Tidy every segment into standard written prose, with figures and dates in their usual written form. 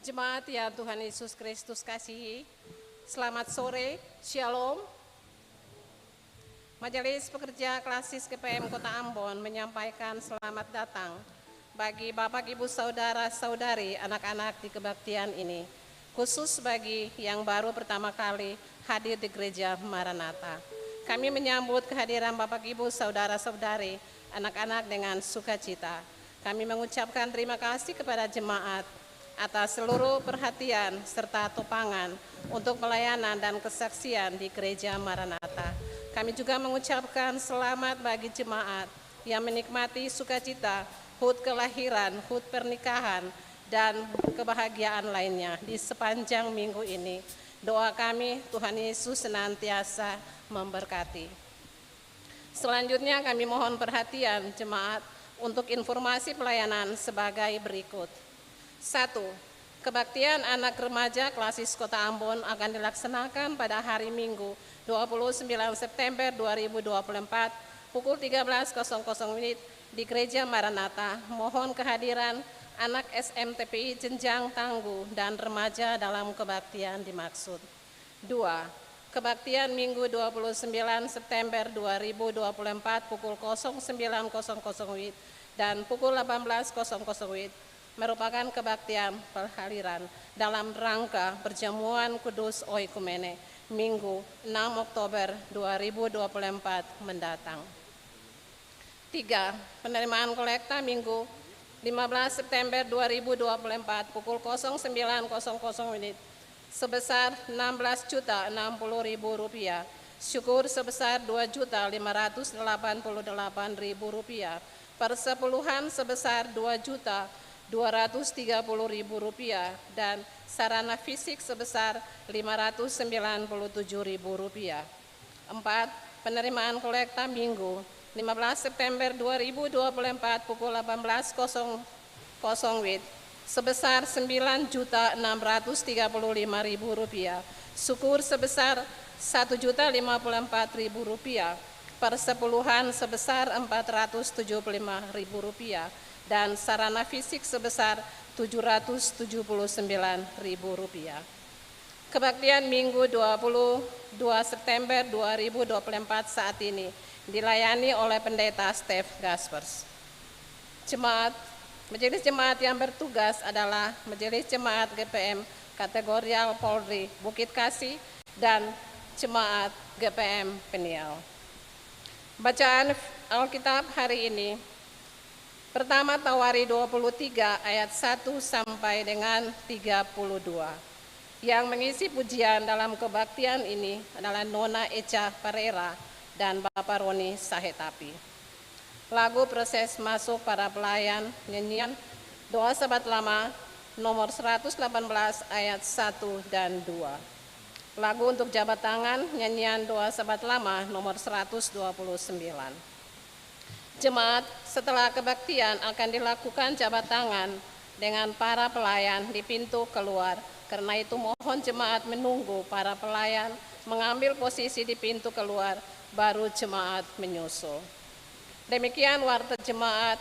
Jemaat yang Tuhan Yesus Kristus kasihi, selamat sore, Shalom. Majelis Pekerja Klasis GPM Kota Ambon menyampaikan selamat datang bagi Bapak, Ibu, Saudara-saudari, anak-anak di kebaktian ini, khusus bagi yang baru pertama kali hadir di Gereja Maranatha. Kami menyambut kehadiran Bapak, Ibu, Saudara-saudari, anak-anak dengan sukacita. Kami mengucapkan terima kasih kepada jemaat atas seluruh perhatian serta topangan untuk pelayanan dan kesaksian di Gereja Maranatha. Kami juga mengucapkan selamat bagi jemaat yang menikmati sukacita, HUT kelahiran, HUT pernikahan, dan kebahagiaan lainnya di sepanjang minggu ini. Doa kami, Tuhan Yesus senantiasa memberkati. Selanjutnya kami mohon perhatian jemaat untuk informasi pelayanan sebagai berikut. 1. Kebaktian anak remaja Klasis Kota Ambon akan dilaksanakan pada hari Minggu 29 September 2024 pukul 13.00 di Gereja Maranatha. Mohon kehadiran anak SMTPI jenjang tangguh dan remaja dalam kebaktian dimaksud. 2. Kebaktian Minggu 29 September 2024 pukul 09.00 dan pukul 18.00 merupakan kebaktian perhaliran dalam rangka perjamuan kudus oikumene Minggu 6 Oktober 2024 mendatang. 3. Penerimaan kolekta Minggu 15 September 2024 pukul 09.00 sebesar Rp16.060.000, syukur sebesar Rp2.588.000, persepuluhan sebesar Rp2.230.000 dan sarana fisik sebesar Rp597.000. 4. Penerimaan kolekta Minggu 15 September 2024 pukul 18.00 sebesar Rp9.635.000, syukur sebesar Rp1.054.000, persepuluhan sebesar Rp475.000 dan sarana fisik sebesar Rp779.000. Kebaktian Minggu 22 September 2024 saat ini dilayani oleh Pendeta Steph Gaspers. Majelis jemaat yang bertugas adalah Majelis Jemaat GPM Kategorial Polri Bukit Kasih dan Jemaat GPM Peniel. Bacaan Alkitab hari ini pertama Tawari 23 ayat 1 sampai dengan 32. Yang mengisi pujian dalam kebaktian ini adalah Nona Echa Pereira dan Bapak Roni Sahetapi. Lagu proses masuk para pelayan, nyanyian Doa Sabat Lama nomor 118 ayat 1 dan 2. Lagu untuk jabat tangan, nyanyian Doa Sabat Lama nomor 129. Jemaat setelah kebaktian akan dilakukan jabat tangan dengan para pelayan di pintu keluar. Karena itu mohon jemaat menunggu para pelayan mengambil posisi di pintu keluar, baru jemaat menyusul. Demikian warta jemaat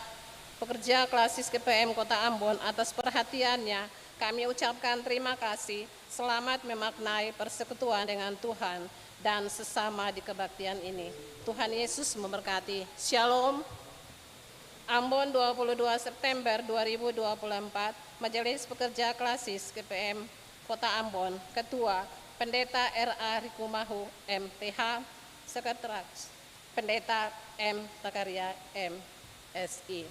pekerja Klasis GPM Kota Ambon atas perhatiannya. Kami ucapkan terima kasih, selamat memaknai persekutuan dengan Tuhan dan sesama di kebaktian ini. Tuhan Yesus memberkati. Shalom. Ambon 22 September 2024, Majelis Pekerja Klasis GPM Kota Ambon, Ketua Pendeta R.A. Rikumahu MTH, Sekretaris Pendeta M. Takaria MSI.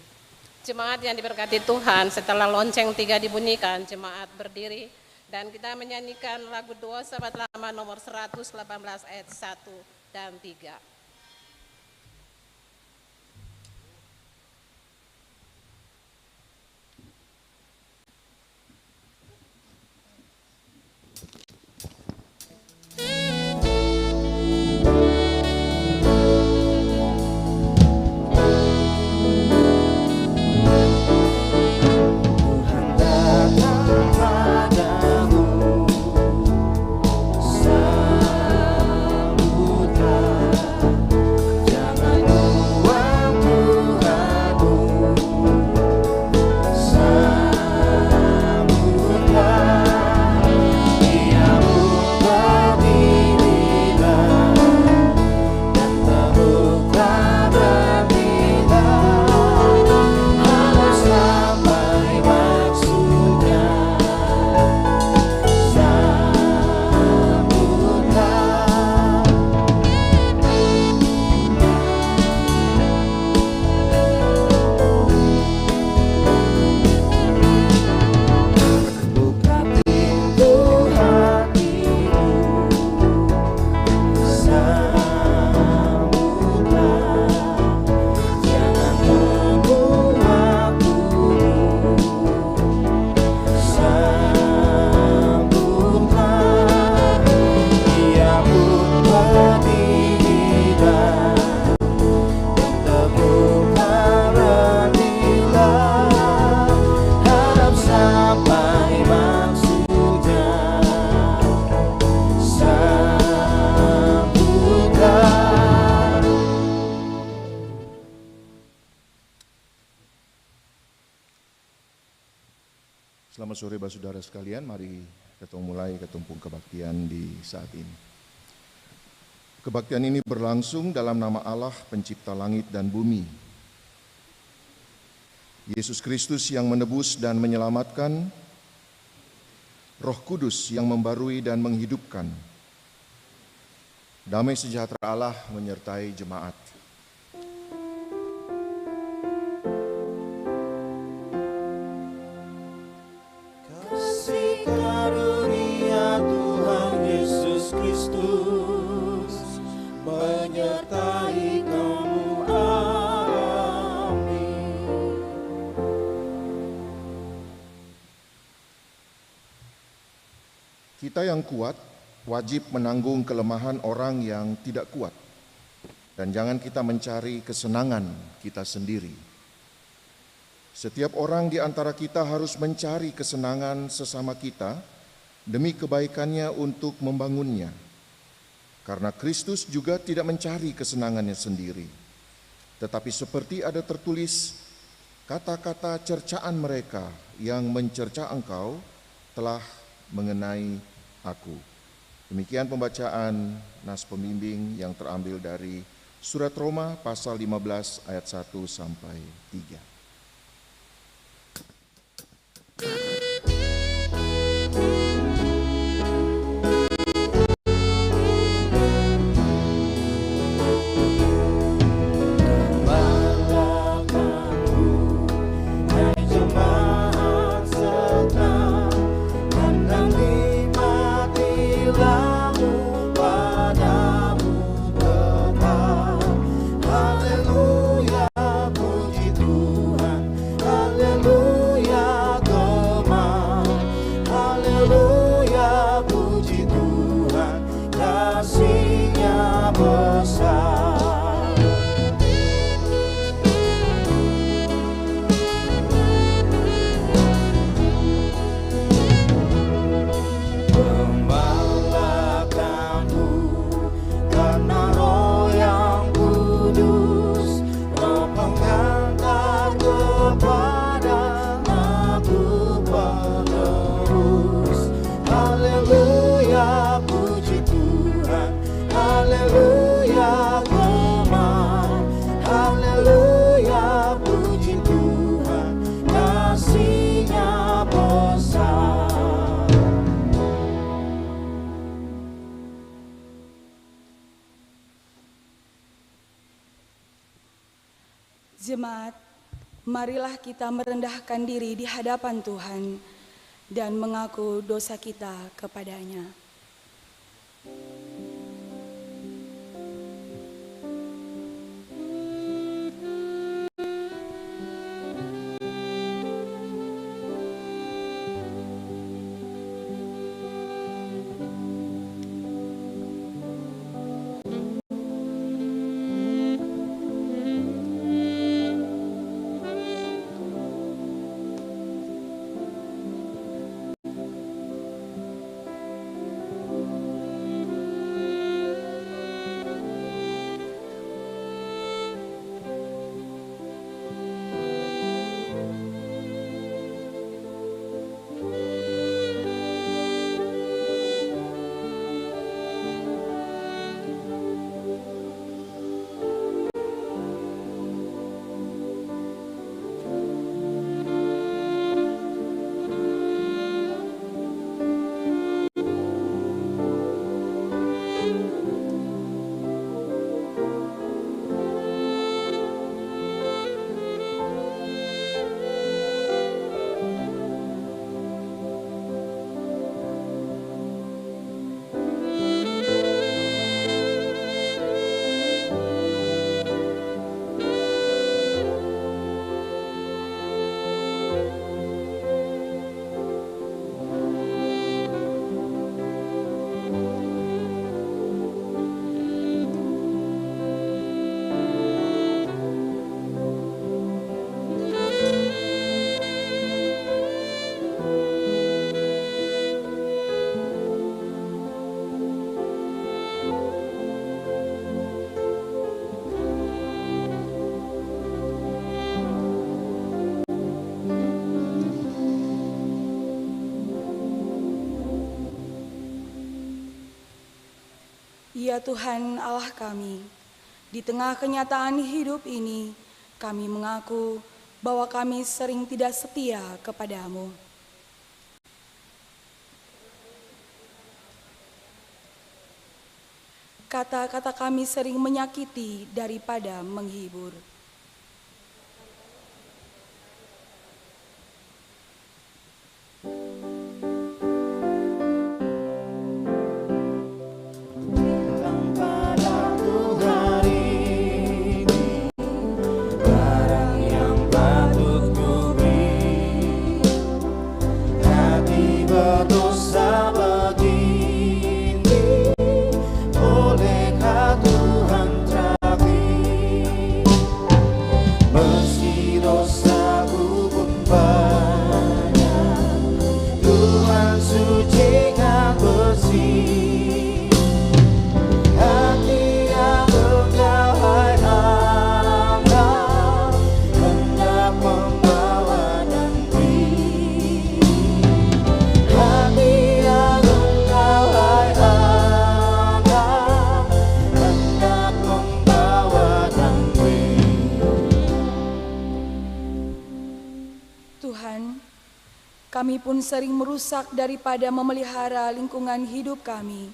Jemaat yang diberkati Tuhan, setelah lonceng 3 dibunyikan, jemaat berdiri dan kita menyanyikan lagu Doa Sabat Lama nomor 118 ayat 1 dan 3. Sambutan Selamat sore Bapak Saudara sekalian, mari kita mulai ketumpung kebaktian di saat ini. Kebaktian ini berlangsung dalam nama Allah pencipta langit dan bumi. Yesus Kristus yang menebus dan menyelamatkan, Roh Kudus yang membarui dan menghidupkan. Damai sejahtera Allah menyertai jemaat. Kasih karunia Tuhan Yesus Kristus menyertai kamu. Amin. Kita yang kuat wajib menanggung kelemahan orang yang tidak kuat. Dan jangan kita mencari kesenangan kita sendiri. Setiap orang di antara kita harus mencari kesenangan sesama kita demi kebaikannya untuk membangunnya. Karena Kristus juga tidak mencari kesenangannya sendiri. Tetapi seperti ada tertulis, kata-kata cercaan mereka yang mencerca engkau telah mengenai aku. Demikian pembacaan nas pembimbing yang terambil dari Surat Roma pasal 15 ayat 1 sampai 3. Jemaat, marilah kita merendahkan diri di hadapan Tuhan dan mengaku dosa kita kepadanya. Ya Tuhan Allah kami, di tengah kenyataan hidup ini, kami mengaku bahwa kami sering tidak setia kepadamu. Kata-kata kami sering menyakiti daripada menghibur. Kami pun sering merusak daripada memelihara lingkungan hidup kami.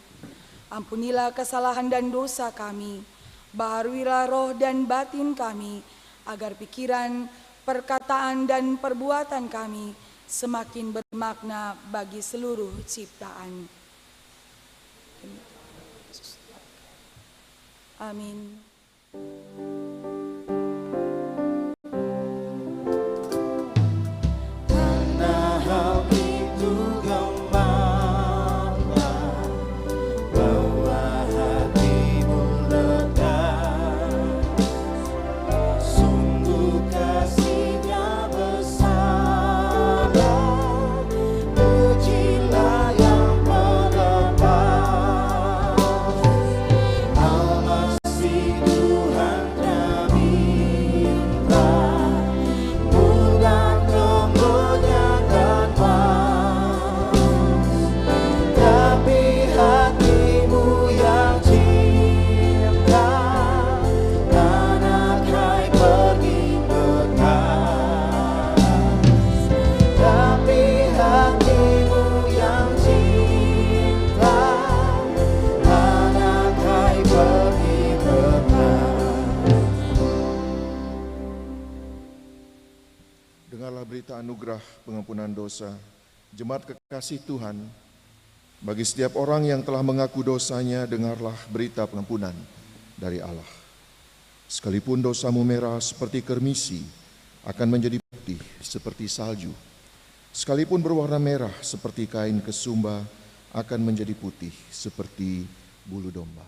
Ampunilah kesalahan dan dosa kami, baharuilah roh dan batin kami, agar pikiran, perkataan, dan perbuatan kami semakin bermakna bagi seluruh ciptaan. Amin. Berita anugerah pengampunan dosa, jemaat kekasih Tuhan, bagi setiap orang yang telah mengaku dosanya, dengarlah berita pengampunan dari Allah. Sekalipun dosamu merah seperti kermisi, akan menjadi putih seperti salju. Sekalipun berwarna merah seperti kain kesumba, akan menjadi putih seperti bulu domba.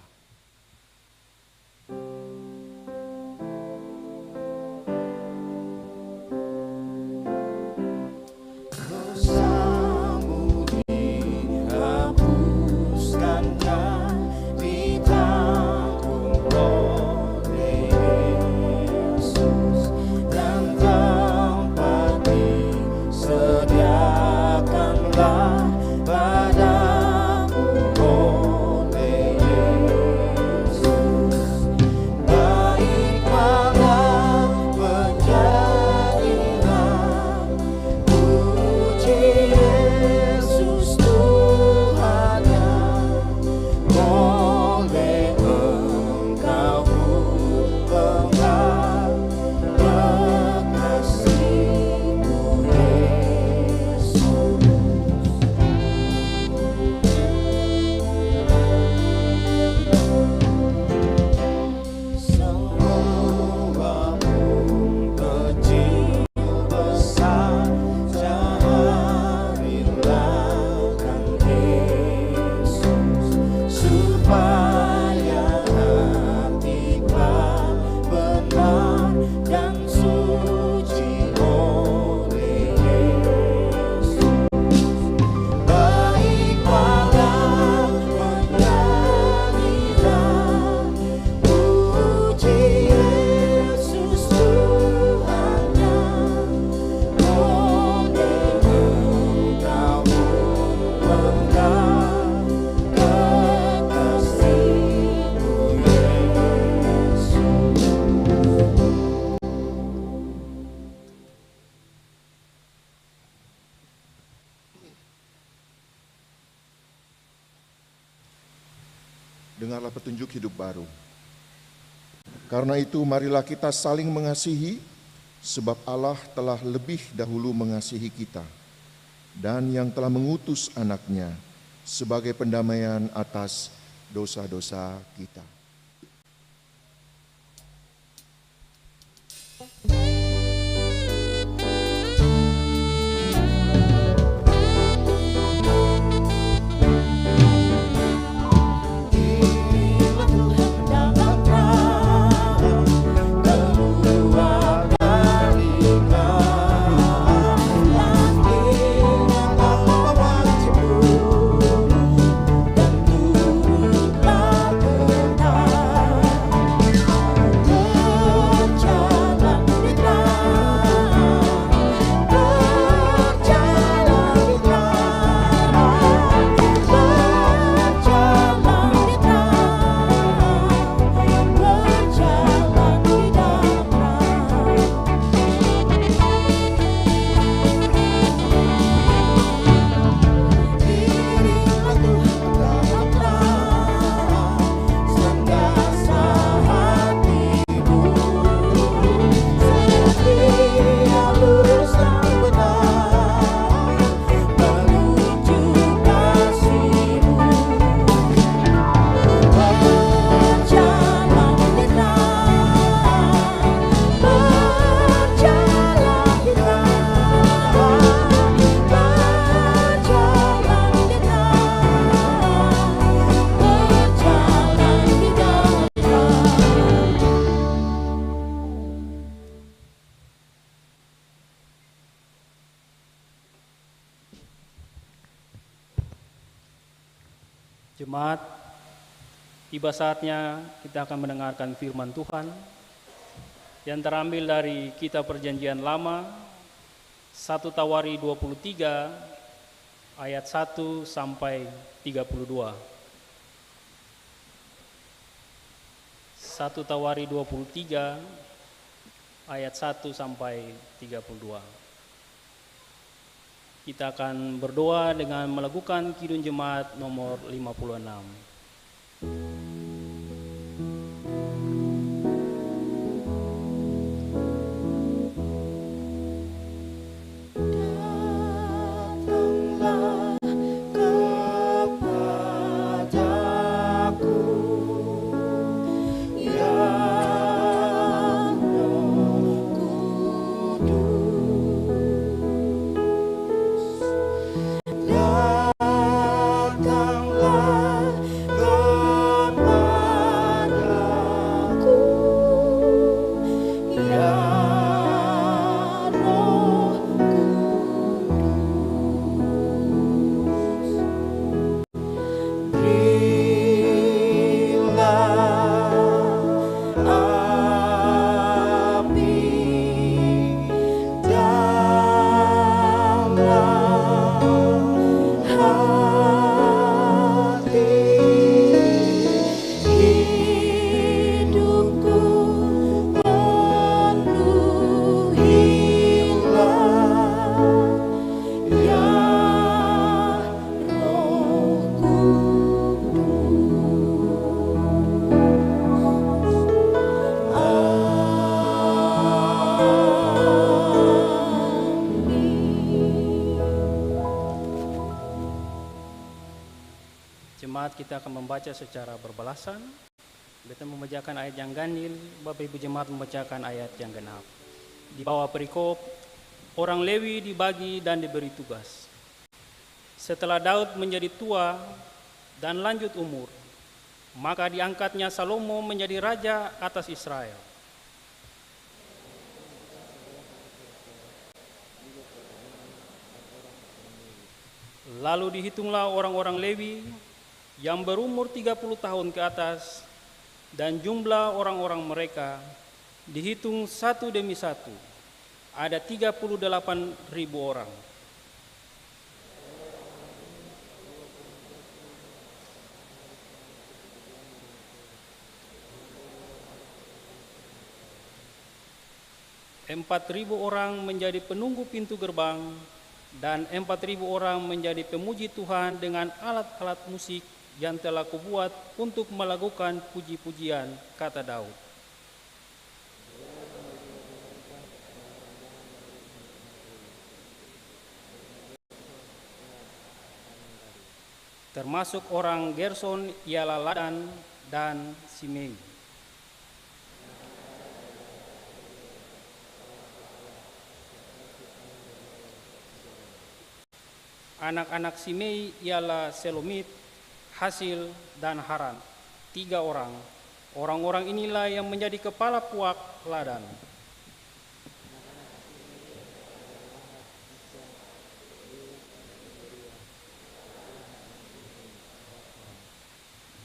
dengarlah petunjuk hidup baru. Karena itu marilah kita saling mengasihi, sebab Allah telah lebih dahulu mengasihi kita, dan yang telah mengutus anaknya sebagai pendamaian atas dosa-dosa kita. Jemaat, tiba saatnya kita akan mendengarkan firman Tuhan yang terambil dari Kitab Perjanjian Lama, 1 Tawari 23 ayat 1 sampai 32. 1 Tawari 23 ayat 1 sampai 32. Kita akan berdoa dengan melakukan Kidung Jemaat nomor 56. Jemaat, kita akan membaca secara berbalasan. Kita membacakan ayat yang ganjil, Bapak Ibu Jemaat membacakan ayat yang genap. Di bawah perikop, orang Lewi dibagi dan diberi tugas. Setelah Daud menjadi tua dan lanjut umur, maka diangkatnya Salomo menjadi raja atas Israel. Lalu dihitunglah orang-orang Lewi yang berumur 30 tahun ke atas, dan jumlah orang-orang mereka dihitung satu demi satu, ada 38.000 orang. .4.000 orang menjadi penunggu pintu gerbang, dan 4.000 orang menjadi pemuji Tuhan dengan alat-alat musik yang telah kubuat untuk melakukan puji-pujian, kata Daud. Termasuk orang Gerson ialah Ladan dan Simei. Anak-anak Simei ialah Selomit, Hasil, dan Haran, 3 orang. Orang-orang inilah yang menjadi kepala puak Ladan.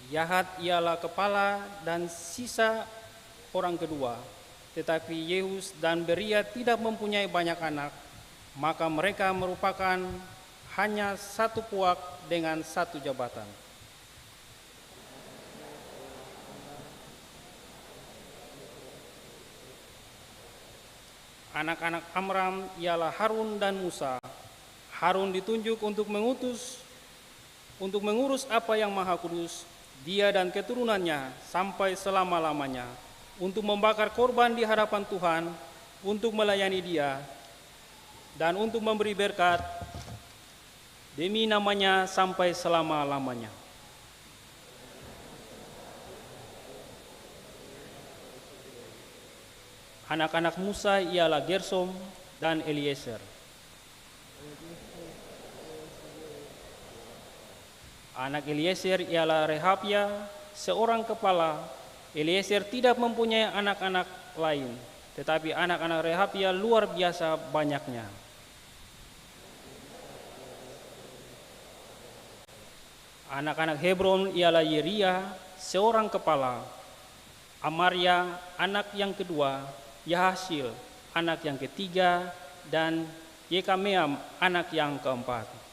Yahat ialah kepala dan sisa orang kedua, tetapi Yeus dan Beria tidak mempunyai banyak anak, maka mereka merupakan hanya satu puak dengan satu jabatan. Anak-anak Amram ialah Harun dan Musa. Harun ditunjuk untuk mengurus apa yang Maha Kudus, dia dan keturunannya sampai selama-lamanya, untuk membakar korban di hadapan Tuhan, untuk melayani Dia, dan untuk memberi berkat demi namanya sampai selama-lamanya. Anak-anak Musa ialah Gersom dan Eliezer. Anak Eliezer ialah Rehabia, seorang kepala. Eliezer tidak mempunyai anak-anak lain, tetapi anak-anak Rehabia luar biasa banyaknya. Anak-anak Hebron ialah Yeria, seorang kepala. Amaria, anak yang kedua. Yahasil, anak yang ketiga. Dan Yekameam, anak yang keempat.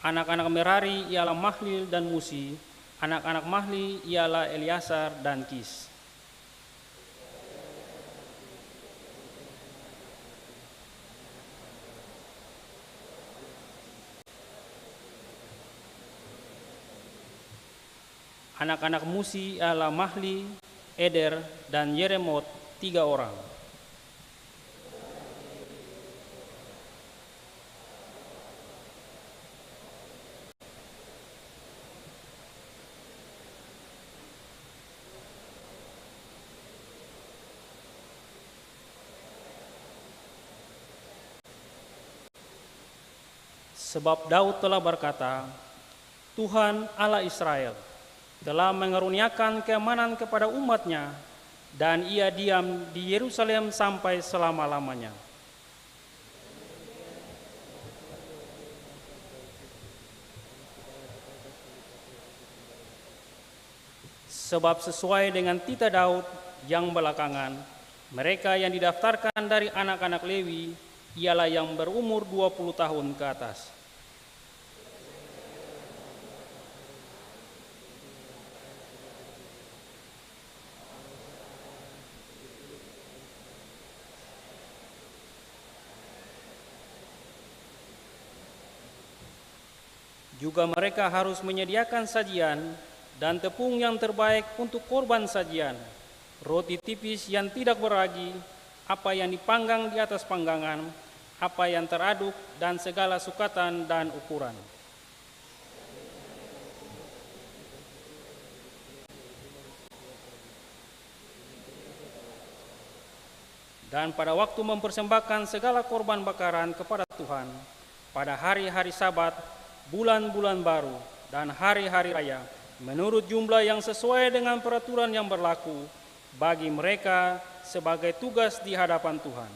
Anak-anak Merari ialah Mahlil dan Musi. Anak-anak Mahli ialah Eliasar dan Kis. Anak-anak Musi ialah Mahli, Eder, dan Yeremot, 3 orang. Sebab Daud telah berkata, Tuhan Allah Israel telah mengaruniakan keamanan kepada umatnya, dan ia diam di Yerusalem sampai selama-lamanya. Sebab sesuai dengan titah Daud yang belakangan, mereka yang didaftarkan dari anak-anak Lewi ialah yang berumur 20 tahun ke atas. Juga mereka harus menyediakan sajian dan tepung yang terbaik untuk korban sajian, roti tipis yang tidak beragi, apa yang dipanggang di atas panggangan, apa yang teraduk, dan segala sukatan dan ukuran. Dan pada waktu mempersembahkan segala korban bakaran kepada Tuhan, pada hari-hari Sabat, bulan-bulan baru, dan hari-hari raya, menurut jumlah yang sesuai dengan peraturan yang berlaku bagi mereka sebagai tugas di hadapan Tuhan.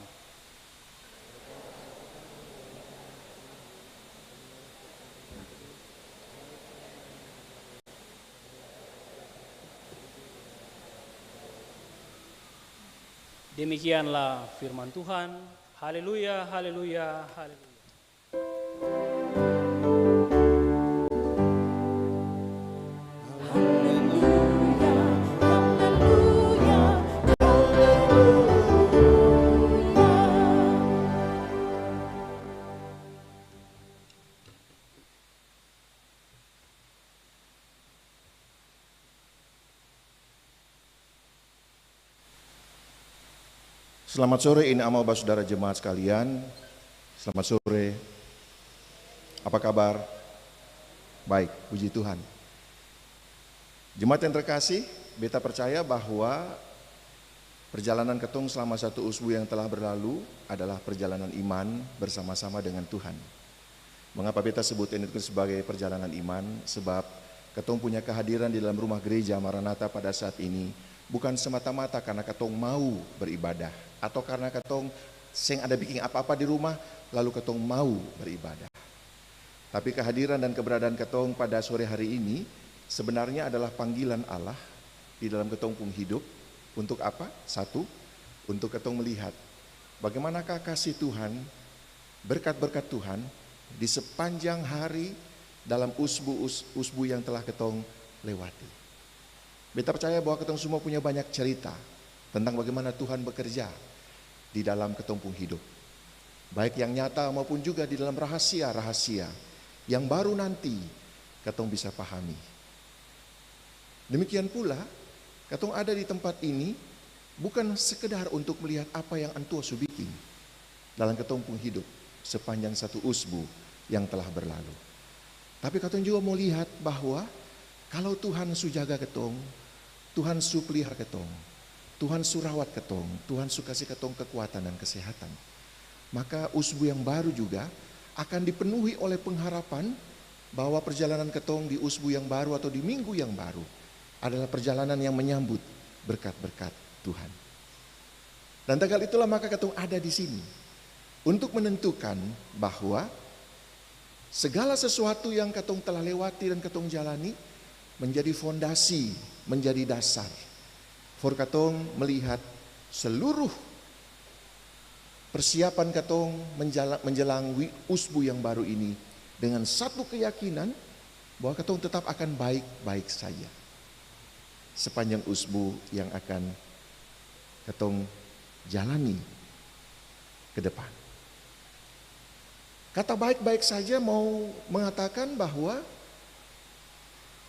Demikianlah firman Tuhan. Haleluya, haleluya, haleluya. Selamat sore ini amal saudara jemaat sekalian. Selamat sore. Apa kabar? Baik, puji Tuhan. Jemaat yang terkasih, beta percaya bahwa perjalanan ketong selama satu usbu yang telah berlalu adalah perjalanan iman bersama-sama dengan Tuhan. Mengapa beta sebutin itu sebagai perjalanan iman? Sebab ketong punya kehadiran di dalam rumah gereja Maranatha pada saat ini bukan semata-mata karena ketong mau beribadah atau karena ketong sing ada bikin apa-apa di rumah lalu ketong mau beribadah. Tapi kehadiran dan keberadaan ketong pada sore hari ini sebenarnya adalah panggilan Allah di dalam ketong pun hidup. Untuk apa? Satu, untuk ketong melihat bagaimanakah kasih Tuhan, berkat-berkat Tuhan di sepanjang hari dalam usbu yang telah ketong lewati. Beta percaya bahwa ketong semua punya banyak cerita tentang bagaimana Tuhan bekerja di dalam ketong pun hidup. Baik yang nyata maupun juga di dalam rahasia-rahasia yang baru nanti ketong bisa pahami. Demikian pula, ketong ada di tempat ini bukan sekedar untuk melihat apa yang antua su bikin dalam ketong pun hidup sepanjang satu usbu yang telah berlalu. Tapi ketong juga mau lihat bahwa kalau Tuhan su jaga ketong, Tuhan su pelihara ketong, Tuhan su rawat ketong, Tuhan su kasih ketong kekuatan dan kesehatan, maka usbu yang baru juga akan dipenuhi oleh pengharapan bahwa perjalanan ketong di usbu yang baru atau di minggu yang baru adalah perjalanan yang menyambut berkat-berkat Tuhan. Dan tanggal itulah maka ketong ada di sini untuk menentukan bahwa segala sesuatu yang ketong telah lewati dan ketong jalani menjadi fondasi, menjadi dasar for ketong melihat seluruh persiapan ketong menjelang usbu yang baru ini dengan satu keyakinan bahwa ketong tetap akan baik-baik saja sepanjang usbu yang akan ketong jalani ke depan. Kata baik-baik saja mau mengatakan bahwa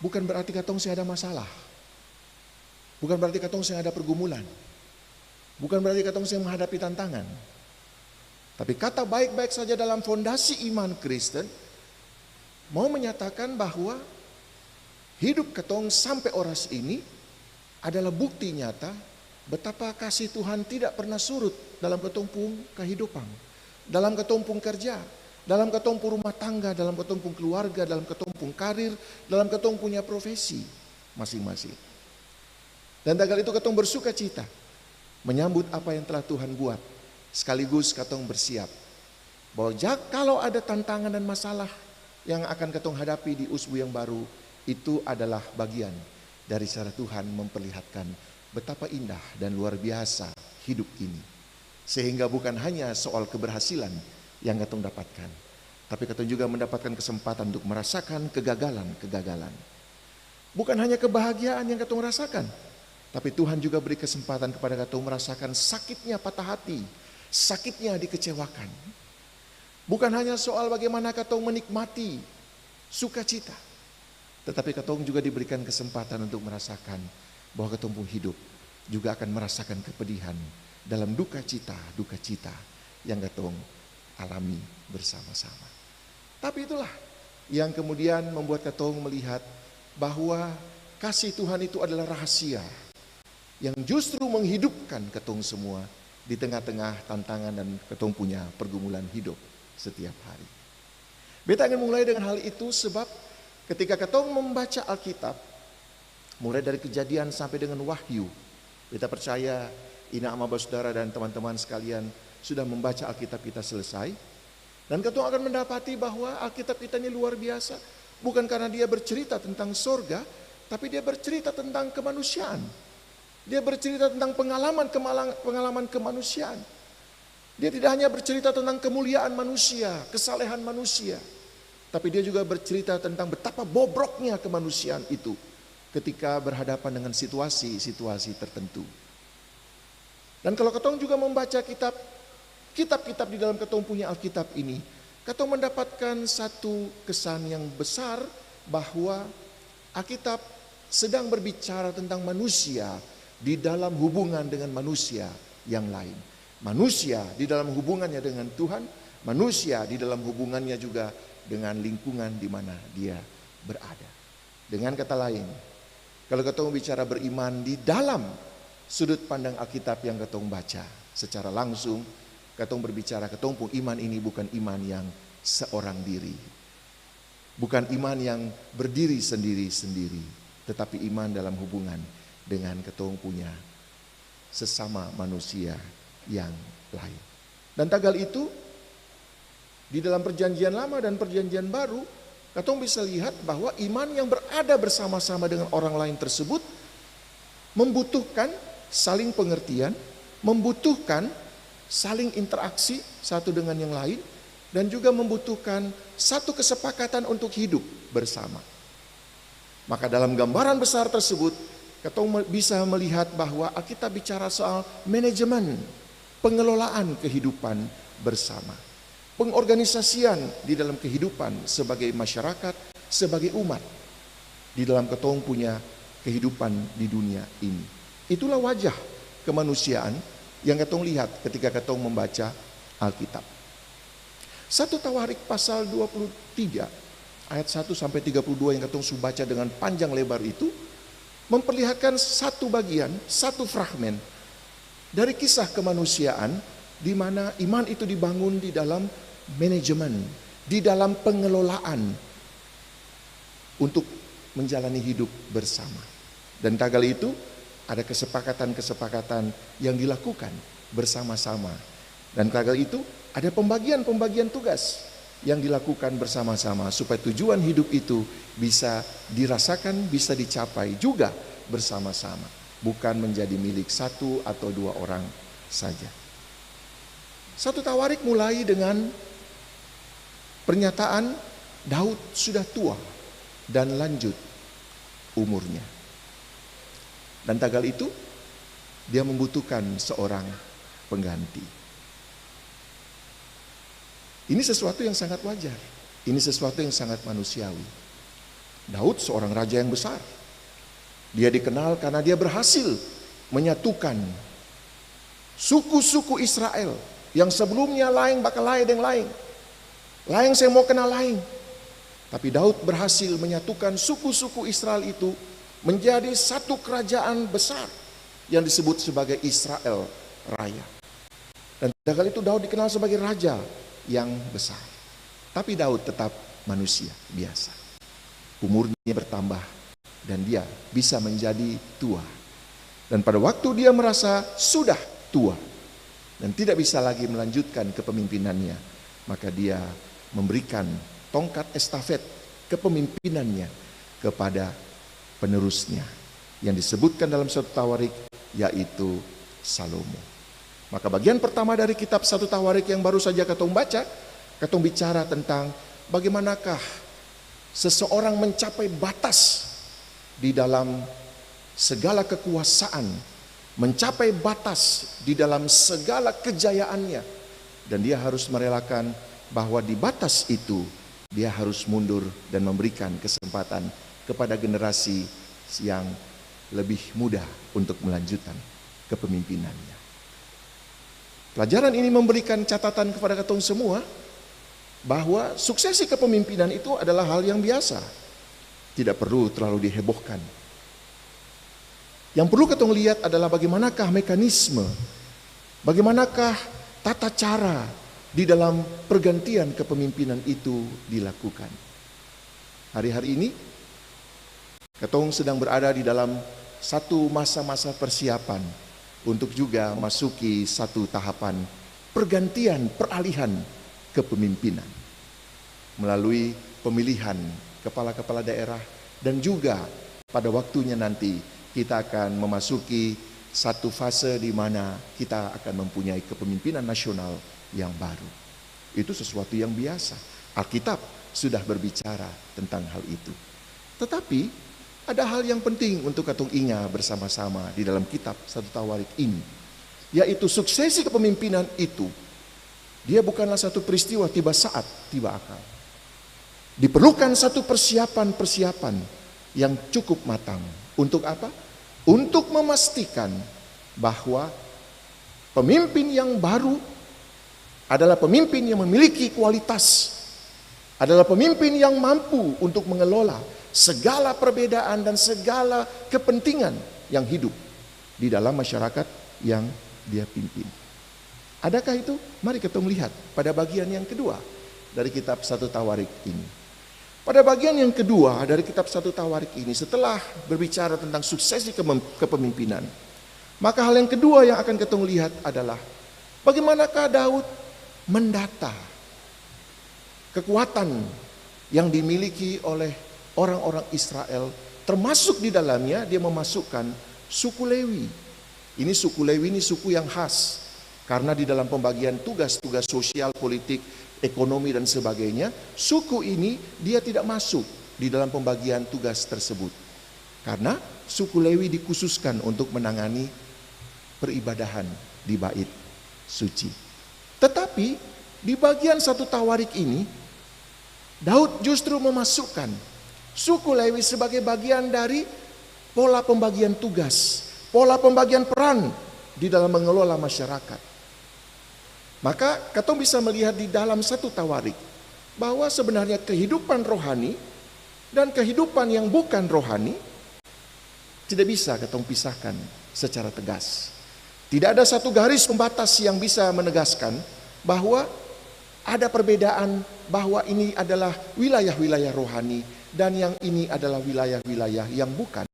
bukan berarti ketong saya ada masalah. Bukan berarti ketong saya ada pergumulan. Bukan berarti ketong saya menghadapi tantangan. Tapi kata baik-baik saja dalam fondasi iman Kristen mau menyatakan bahwa hidup ketong sampai oras ini adalah bukti nyata betapa kasih Tuhan tidak pernah surut dalam ketong pun kehidupan, dalam ketong pun kerja, dalam ketong pun rumah tangga, dalam ketong pun keluarga, dalam ketong pun karir, dalam ketong punya profesi masing-masing. Dan tanggal itu ketong bersuka cita menyambut apa yang telah Tuhan buat, sekaligus ketong bersiap bahwa kalau ada tantangan dan masalah yang akan ketong hadapi di usbu yang baru, itu adalah bagian dari cara Tuhan memperlihatkan betapa indah dan luar biasa hidup ini. Sehingga bukan hanya soal keberhasilan yang ketong dapatkan, tapi ketong juga mendapatkan kesempatan untuk merasakan kegagalan-kegagalan. Bukan hanya kebahagiaan yang ketong rasakan, tapi Tuhan juga beri kesempatan kepada ketong merasakan sakitnya patah hati, sakitnya dikecewakan. Bukan hanya soal bagaimana ketong menikmati sukacita, tetapi ketong juga diberikan kesempatan untuk merasakan bahwa ketong pun hidup juga akan merasakan kepedihan dalam duka cita yang ketong alami bersama-sama. Tapi itulah yang kemudian membuat ketong melihat bahwa kasih Tuhan itu adalah rahasia yang justru menghidupkan ketong semua di tengah-tengah tantangan dan ketong punya pergumulan hidup setiap hari. Beta ingin mulai dengan hal itu sebab ketika ketong membaca Alkitab, mulai dari Kejadian sampai dengan Wahyu, beta percaya ina ama saudara dan teman-teman sekalian sudah membaca Alkitab kita selesai. Dan ketong akan mendapati bahwa Alkitab kita ini luar biasa. Bukan karena dia bercerita tentang sorga, tapi dia bercerita tentang kemanusiaan. Dia bercerita tentang pengalaman kemanusiaan. Dia tidak hanya bercerita tentang kemuliaan manusia, kesalehan manusia, tapi dia juga bercerita tentang betapa bobroknya kemanusiaan itu ketika berhadapan dengan situasi-situasi tertentu. Dan kalau ketong juga membaca kitab-kitab di dalam ketong punya Alkitab ini, ketong mendapatkan satu kesan yang besar bahwa Alkitab sedang berbicara tentang manusia di dalam hubungan dengan manusia yang lain. manusia di dalam hubungannya dengan Tuhan, manusia di dalam hubungannya juga dengan lingkungan di mana dia berada. Dengan kata lain, kalau ketong bicara beriman di dalam sudut pandang Alkitab yang ketong baca secara langsung, ketong berbicara ketong pun iman ini bukan iman yang seorang diri, bukan iman yang berdiri sendiri-sendiri, tetapi iman dalam hubungan dengan ketong punya sesama manusia yang lain. Dan tagal itu di dalam perjanjian lama dan perjanjian baru, ketong bisa lihat bahwa iman yang berada bersama-sama dengan orang lain tersebut membutuhkan saling pengertian, membutuhkan saling interaksi satu dengan yang lain, dan juga membutuhkan satu kesepakatan untuk hidup bersama. Maka dalam gambaran besar tersebut, ketong bisa melihat bahwa Alkitab bicara soal manajemen, pengelolaan kehidupan bersama, pengorganisasian di dalam kehidupan sebagai masyarakat, sebagai umat, di dalam ketong punya kehidupan di dunia ini. Itulah wajah kemanusiaan yang ketong lihat ketika ketong membaca Alkitab. 1 Tawarik pasal 23 ayat 1 sampai 32 yang ketong sudah baca dengan panjang lebar itu memperlihatkan satu bagian, satu fragmen dari kisah kemanusiaan di mana iman itu dibangun di dalam manajemen, di dalam pengelolaan untuk menjalani hidup bersama. Dan tagal itu ada kesepakatan-kesepakatan yang dilakukan bersama-sama. Dan tagal itu ada pembagian-pembagian tugas yang dilakukan bersama-sama supaya tujuan hidup itu bisa dirasakan, bisa dicapai juga bersama-sama, bukan menjadi milik satu atau dua orang saja. 1 Tawarik mulai dengan pernyataan Daud sudah tua dan lanjut umurnya. Dan tagal itu dia membutuhkan seorang pengganti. Ini sesuatu yang sangat wajar. Ini sesuatu yang sangat manusiawi. Daud seorang raja yang besar. Dia dikenal karena dia berhasil menyatukan suku-suku Israel yang sebelumnya lain bakal lain yang lain. Lain saya mau kenal lain. Tapi Daud berhasil menyatukan suku-suku Israel itu menjadi satu kerajaan besar yang disebut sebagai Israel Raya. Dan kali itu Daud dikenal sebagai raja yang besar. Tapi Daud tetap manusia biasa. Umurnya bertambah dan dia bisa menjadi tua. Dan pada waktu dia merasa sudah tua dan tidak bisa lagi melanjutkan kepemimpinannya, maka dia memberikan tongkat estafet kepemimpinannya kepada penerusnya yang disebutkan dalam 1 Tawarik, yaitu Salomo. Maka bagian pertama dari kitab 1 Tawarik yang baru saja ketong baca, ketong bicara tentang bagaimanakah seseorang mencapai batas di dalam segala kekuasaan, mencapai batas di dalam segala kejayaannya, dan dia harus merelakan bahwa di batas itu dia harus mundur dan memberikan kesempatan kepada generasi yang lebih muda untuk melanjutkan kepemimpinannya. Pelajaran ini memberikan catatan kepada ketong semua bahwa suksesi kepemimpinan itu adalah hal yang biasa, tidak perlu terlalu dihebohkan. Yang perlu ketong lihat adalah bagaimanakah mekanisme, bagaimanakah tata cara di dalam pergantian kepemimpinan itu dilakukan. Hari-hari ini ketong sedang berada di dalam satu masa-masa persiapan untuk juga masuki satu tahapan pergantian, peralihan kepemimpinan melalui pemilihan kepala-kepala daerah, dan juga pada waktunya nanti kita akan memasuki satu fase di mana kita akan mempunyai kepemimpinan nasional yang baru. Itu sesuatu yang biasa. Alkitab sudah berbicara tentang hal itu. Tetapi ada hal yang penting untuk ketong ingat bersama-sama di dalam kitab 1 Tawarik ini, yaitu suksesi kepemimpinan itu dia bukanlah satu peristiwa tiba saat, tiba akal. Diperlukan satu persiapan-persiapan yang cukup matang. Untuk apa? Untuk memastikan bahwa Pemimpin yang baru adalah pemimpin yang memiliki kualitas, adalah pemimpin yang mampu untuk mengelola segala perbedaan dan segala kepentingan yang hidup di dalam masyarakat yang dia pimpin. Adakah itu? Mari kita melihat pada bagian yang kedua dari kitab 1 Tawarik ini. Pada bagian yang kedua dari kitab 1 Tawarik ini, setelah berbicara tentang suksesi kepemimpinan, maka hal yang kedua yang akan kita lihat adalah bagaimanakah Daud mendata kekuatan yang dimiliki oleh orang-orang Israel, termasuk di dalamnya dia memasukkan suku Lewi. Ini suku Lewi ini suku yang khas, karena di dalam pembagian tugas-tugas sosial, politik, ekonomi dan sebagainya, suku ini dia tidak masuk di dalam pembagian tugas tersebut. Karena suku Lewi dikhususkan untuk menangani peribadahan di bait suci. Tetapi di bagian 1 Tawarik ini, Daud justru memasukkan suku Lewi sebagai bagian dari pola pembagian tugas, pola pembagian peran di dalam mengelola masyarakat. Maka kita bisa melihat di dalam 1 Tawarik bahwa sebenarnya kehidupan rohani dan kehidupan yang bukan rohani tidak bisa kita pisahkan secara tegas. Tidak ada satu garis pembatas yang bisa menegaskan bahwa ada perbedaan, bahwa ini adalah wilayah-wilayah rohani dan yang ini adalah wilayah-wilayah yang bukan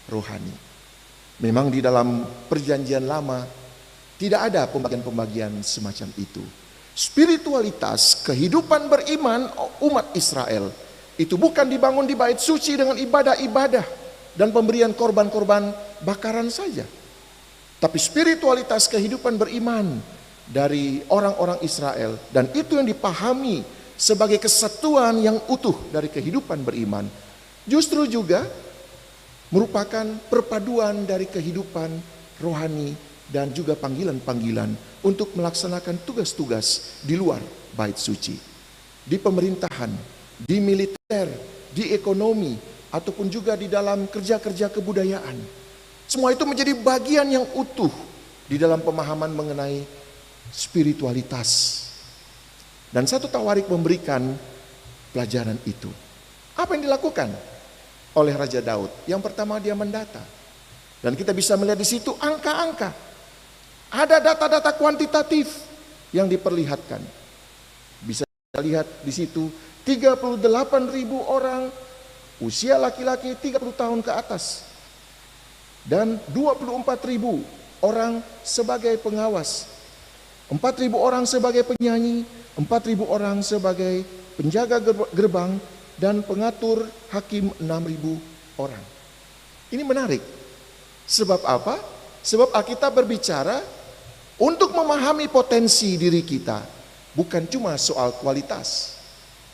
rohani. Memang di dalam Perjanjian Lama tidak ada pembagian-pembagian semacam itu. Spiritualitas kehidupan beriman umat Israel itu bukan dibangun di bait suci dengan ibadah-ibadah dan pemberian korban-korban bakaran saja. Tapi spiritualitas kehidupan beriman dari orang-orang Israel, dan itu yang dipahami sebagai kesatuan yang utuh dari kehidupan beriman, justru juga merupakan perpaduan dari kehidupan rohani dan juga panggilan-panggilan untuk melaksanakan tugas-tugas di luar bait suci, di pemerintahan, di militer, di ekonomi, ataupun juga di dalam kerja-kerja kebudayaan. Semua itu menjadi bagian yang utuh di dalam pemahaman mengenai spiritualitas. Dan 1 Tawarik memberikan pelajaran itu. Apa yang dilakukan oleh Raja Daud? Yang pertama, dia mendata. Dan kita bisa melihat di situ angka-angka. Ada data-data kuantitatif yang diperlihatkan. Bisa lihat di situ 38.000 orang usia laki-laki 30 tahun ke atas. Dan 24.000 orang sebagai pengawas, 4.000 orang sebagai penyanyi, 4.000 orang sebagai penjaga gerbang, dan pengatur hakim 6.000 orang. Ini menarik. Sebab apa? Sebab Alkitab berbicara untuk memahami potensi diri kita, bukan cuma soal kualitas.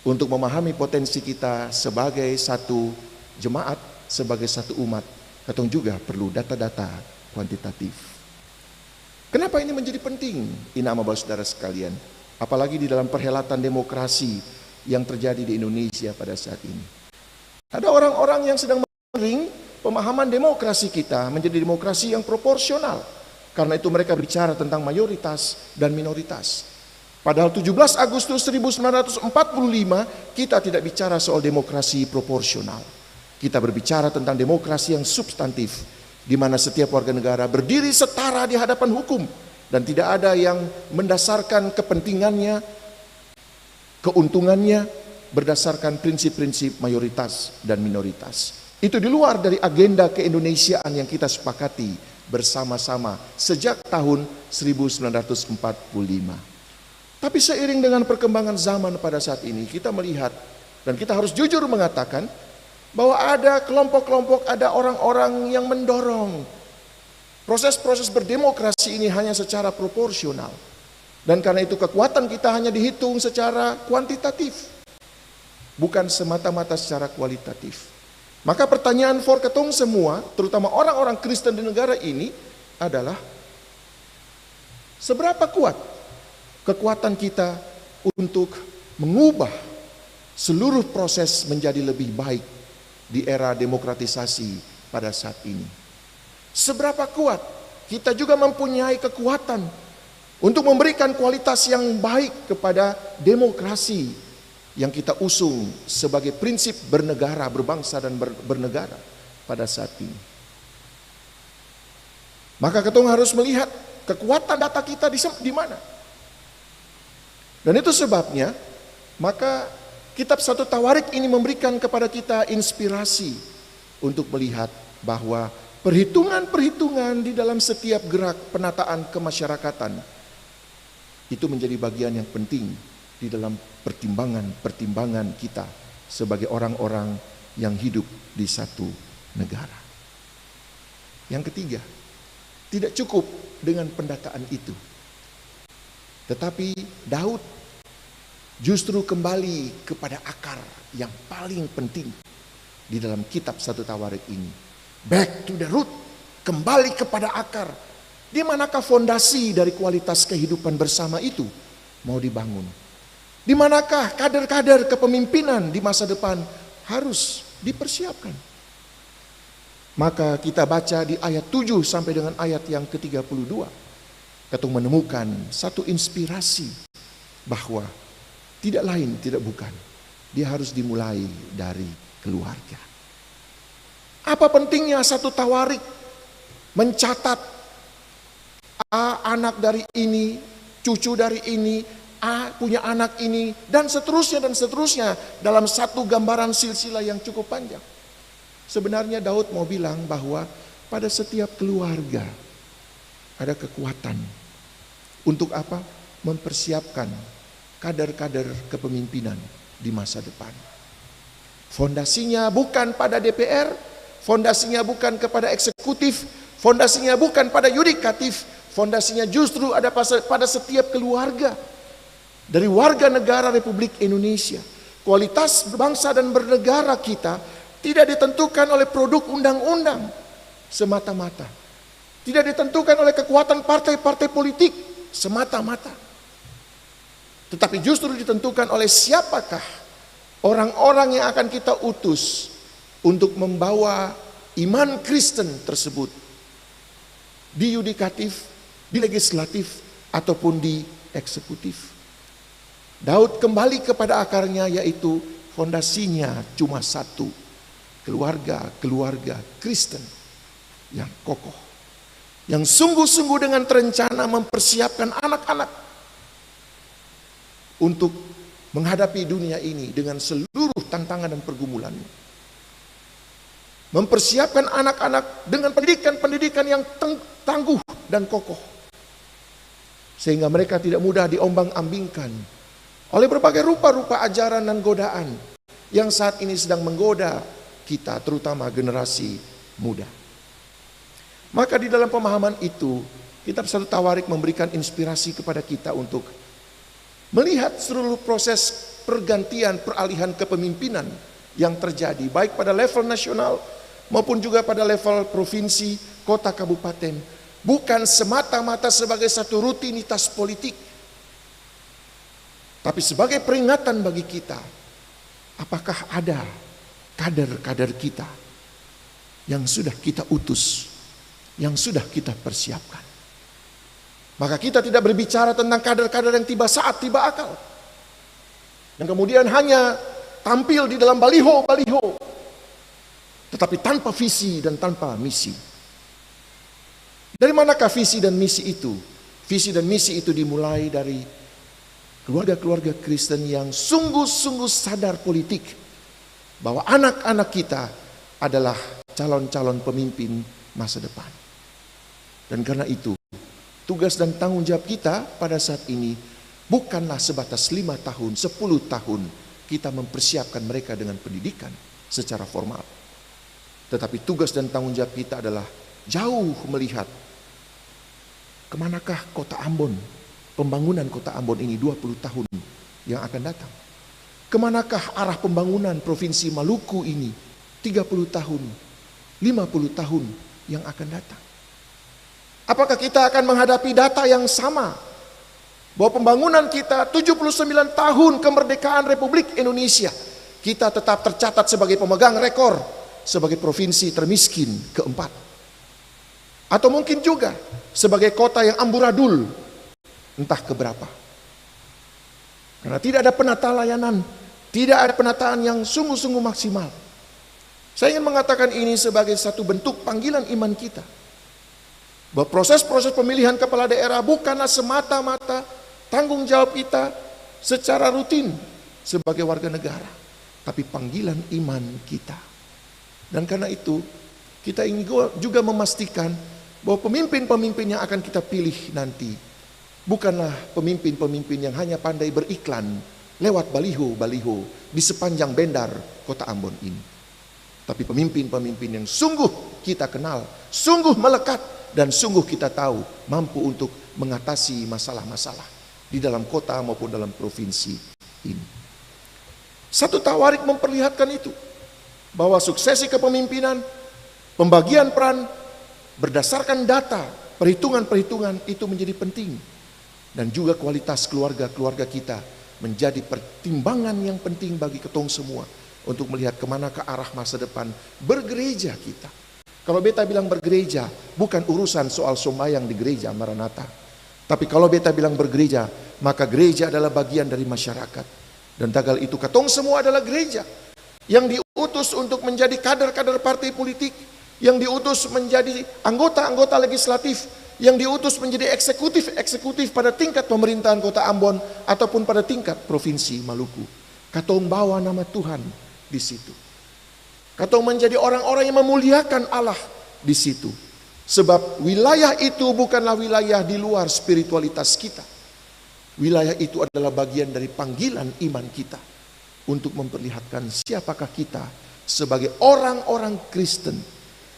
Untuk memahami potensi kita sebagai satu jemaat, sebagai satu umat, kita juga perlu data-data kuantitatif. Kenapa ini menjadi penting, inama saudara sekalian? Apalagi di dalam perhelatan demokrasi yang terjadi di Indonesia pada saat ini. Ada orang-orang yang sedang mengering pemahaman demokrasi kita menjadi demokrasi yang proporsional. Karena itu mereka bicara tentang mayoritas dan minoritas. Padahal 17 Agustus 1945 kita tidak bicara soal demokrasi proporsional. Kita berbicara tentang demokrasi yang substantif, di mana setiap warga negara berdiri setara di hadapan hukum dan tidak ada yang mendasarkan kepentingannya, keuntungannya berdasarkan prinsip-prinsip mayoritas dan minoritas. Itu di luar dari agenda keindonesiaan yang kita sepakati bersama-sama sejak tahun 1945. Tapi seiring dengan perkembangan zaman pada saat ini, kita melihat dan kita harus jujur mengatakan bahwa ada kelompok-kelompok, ada orang-orang yang mendorong proses-proses berdemokrasi ini hanya secara proporsional. Dan karena itu kekuatan kita hanya dihitung secara kuantitatif, bukan semata-mata secara kualitatif. Maka pertanyaan for ketong semua, terutama orang-orang Kristen di negara ini adalah, seberapa kuat kekuatan kita untuk mengubah seluruh proses menjadi lebih baik di era demokratisasi pada saat ini. Seberapa kuat kita juga mempunyai kekuatan untuk memberikan kualitas yang baik kepada demokrasi yang kita usung sebagai prinsip bernegara, berbangsa dan bernegara pada saat ini. Maka ketong harus melihat kekuatan data kita di mana. Dan itu sebabnya maka kitab 1 Tawarik ini memberikan kepada kita inspirasi untuk melihat bahwa perhitungan-perhitungan di dalam setiap gerak penataan kemasyarakatan itu menjadi bagian yang penting di dalam pertimbangan-pertimbangan kita sebagai orang-orang yang hidup di satu negara. Yang ketiga, tidak cukup dengan pendataan itu. Tetapi Daud justru kembali kepada akar yang paling penting di dalam kitab 1 Tawarik ini. Back to the root, kembali kepada akar. Di manakah fondasi dari kualitas kehidupan bersama itu mau dibangun? Di manakah kader-kader kepemimpinan di masa depan harus dipersiapkan? Maka kita baca di ayat 7 sampai dengan ayat yang ke-32. Kita menemukan satu inspirasi bahwa tidak lain, tidak bukan. Dia harus dimulai dari keluarga. Apa pentingnya 1 Tawarik mencatat anak dari ini, cucu dari ini, punya anak ini, dan seterusnya dalam satu gambaran silsilah yang cukup panjang. Sebenarnya Daud mau bilang bahwa pada setiap keluarga ada kekuatan. Untuk apa? Mempersiapkan kader-kader kepemimpinan di masa depan. Fondasinya bukan pada DPR, fondasinya bukan kepada eksekutif, fondasinya bukan pada yudikatif, fondasinya justru ada pada setiap keluarga dari warga negara Republik Indonesia. Kualitas bangsa dan bernegara kita tidak ditentukan oleh produk undang-undang semata-mata. Tidak ditentukan oleh kekuatan partai-partai politik semata-mata. Tetapi justru ditentukan oleh siapakah orang-orang yang akan kita utus untuk membawa iman Kristen tersebut di yudikatif, di legislatif, ataupun di eksekutif. Daud kembali kepada akarnya, yaitu fondasinya cuma satu, keluarga Kristen yang kokoh, yang sungguh-sungguh dengan terencana mempersiapkan anak-anak untuk menghadapi dunia ini dengan seluruh tantangan dan pergumulannya. Mempersiapkan anak-anak dengan pendidikan yang tangguh dan kokoh, sehingga mereka tidak mudah diombang-ambingkan oleh berbagai rupa-rupa ajaran dan godaan yang saat ini sedang menggoda kita, terutama generasi muda. Maka di dalam pemahaman itu, kitab 1 Tawarik memberikan inspirasi kepada kita untuk melihat seluruh proses pergantian, peralihan kepemimpinan yang terjadi, baik pada level nasional maupun juga pada level provinsi, kota, kabupaten, bukan semata-mata sebagai satu rutinitas politik, tapi sebagai peringatan bagi kita. Apakah ada kader-kader kita yang sudah kita utus, yang sudah kita persiapkan? Maka kita tidak berbicara tentang kader-kader yang tiba saat, tiba akal, yang kemudian hanya tampil di dalam baliho-baliho, tetapi tanpa visi dan tanpa misi. Dari manakah visi dan misi itu? Visi dan misi itu dimulai dari keluarga-keluarga Kristen yang sungguh-sungguh sadar politik, bahwa anak-anak kita adalah calon-calon pemimpin masa depan. Dan karena itu, tugas dan tanggung jawab kita pada saat ini bukanlah sebatas 5 tahun, 10 tahun kita mempersiapkan mereka dengan pendidikan secara formal. Tetapi tugas dan tanggung jawab kita adalah jauh melihat kemanakah kota Ambon, pembangunan kota Ambon ini 20 tahun yang akan datang. Kemanakah arah pembangunan Provinsi Maluku ini 30 tahun, 50 tahun yang akan datang. Apakah kita akan menghadapi data yang sama, bahwa pembangunan kita 79 tahun kemerdekaan Republik Indonesia, kita tetap tercatat sebagai pemegang rekor sebagai provinsi termiskin keempat, atau mungkin juga sebagai kota yang amburadul entah keberapa. Karena tidak ada penata layanan, tidak ada penataan yang sungguh-sungguh maksimal. Saya ingin mengatakan ini sebagai satu bentuk panggilan iman kita. Bahwa proses-proses pemilihan kepala daerah bukanlah semata-mata tanggung jawab kita secara rutin sebagai warga negara, tapi panggilan iman kita. Dan karena itu, kita ingin juga memastikan bahwa pemimpin-pemimpin yang akan kita pilih nanti bukanlah pemimpin-pemimpin yang hanya pandai beriklan lewat baliho-baliho di sepanjang bendar kota Ambon ini. Tapi pemimpin-pemimpin yang sungguh kita kenal, sungguh melekat, dan sungguh kita tahu mampu untuk mengatasi masalah-masalah di dalam kota maupun dalam provinsi ini. Satu Tawarik memperlihatkan itu, bahwa suksesi kepemimpinan, pembagian peran berdasarkan data, perhitungan-perhitungan itu menjadi penting. Dan juga kualitas keluarga-keluarga kita menjadi pertimbangan yang penting bagi ketong semua untuk melihat kemana ke arah masa depan bergereja kita. Kalau beta bilang bergereja, bukan urusan soal sembahyang di gereja Maranatha. Tapi kalau beta bilang bergereja, maka gereja adalah bagian dari masyarakat. Dan tagal itu ketong semua adalah gereja yang diutus untuk menjadi kader-kader partai politik, yang diutus menjadi anggota-anggota legislatif, yang diutus menjadi eksekutif pada tingkat pemerintahan kota Ambon ataupun pada tingkat provinsi Maluku. Katong bawa nama Tuhan di situ. Katong menjadi orang-orang yang memuliakan Allah di situ. Sebab wilayah itu bukanlah wilayah di luar spiritualitas kita. Wilayah itu adalah bagian dari panggilan iman kita untuk memperlihatkan siapakah kita sebagai orang-orang Kristen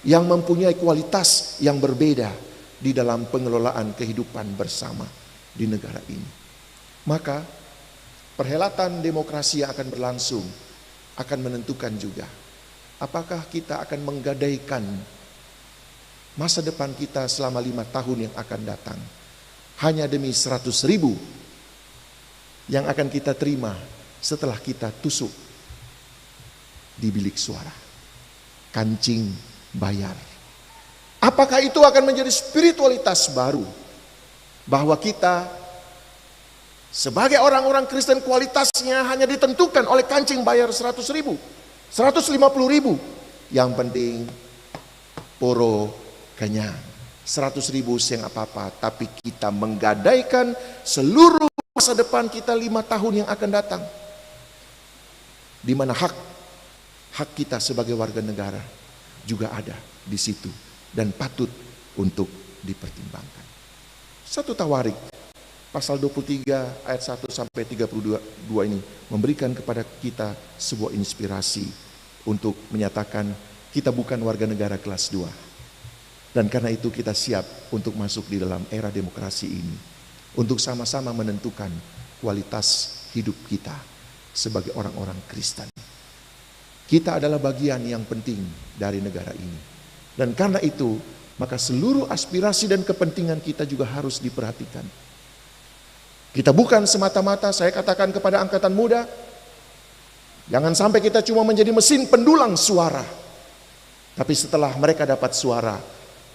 yang mempunyai kualitas yang berbeda di dalam pengelolaan kehidupan bersama di negara ini. Maka perhelatan demokrasi yang akan berlangsung akan menentukan juga apakah kita akan menggadaikan masa depan kita selama 5 tahun yang akan datang hanya demi 100.000 yang akan kita terima setelah kita tusuk di bilik suara, kancing bayar. Apakah itu akan menjadi spiritualitas baru, bahwa kita sebagai orang-orang Kristen kualitasnya hanya ditentukan oleh kancing bayar 100.000, 150.000, yang penting poro kenyang, 100.000 yang apa-apa, tapi kita menggadaikan seluruh masa depan kita 5 tahun yang akan datang, di mana hak kita sebagai warga negara juga ada di situ dan patut untuk dipertimbangkan. 1 Tawarik pasal 23 ayat 1 sampai 32 ini memberikan kepada kita sebuah inspirasi untuk menyatakan kita bukan warga negara kelas 2. Dan karena itu kita siap untuk masuk di dalam era demokrasi ini, untuk sama-sama menentukan kualitas hidup kita sebagai orang-orang Kristen. Kita adalah bagian yang penting dari negara ini. Dan karena itu, maka seluruh aspirasi dan kepentingan kita juga harus diperhatikan. Kita bukan semata-mata, saya katakan kepada angkatan muda, jangan sampai kita cuma menjadi mesin pendulang suara. Tapi setelah mereka dapat suara,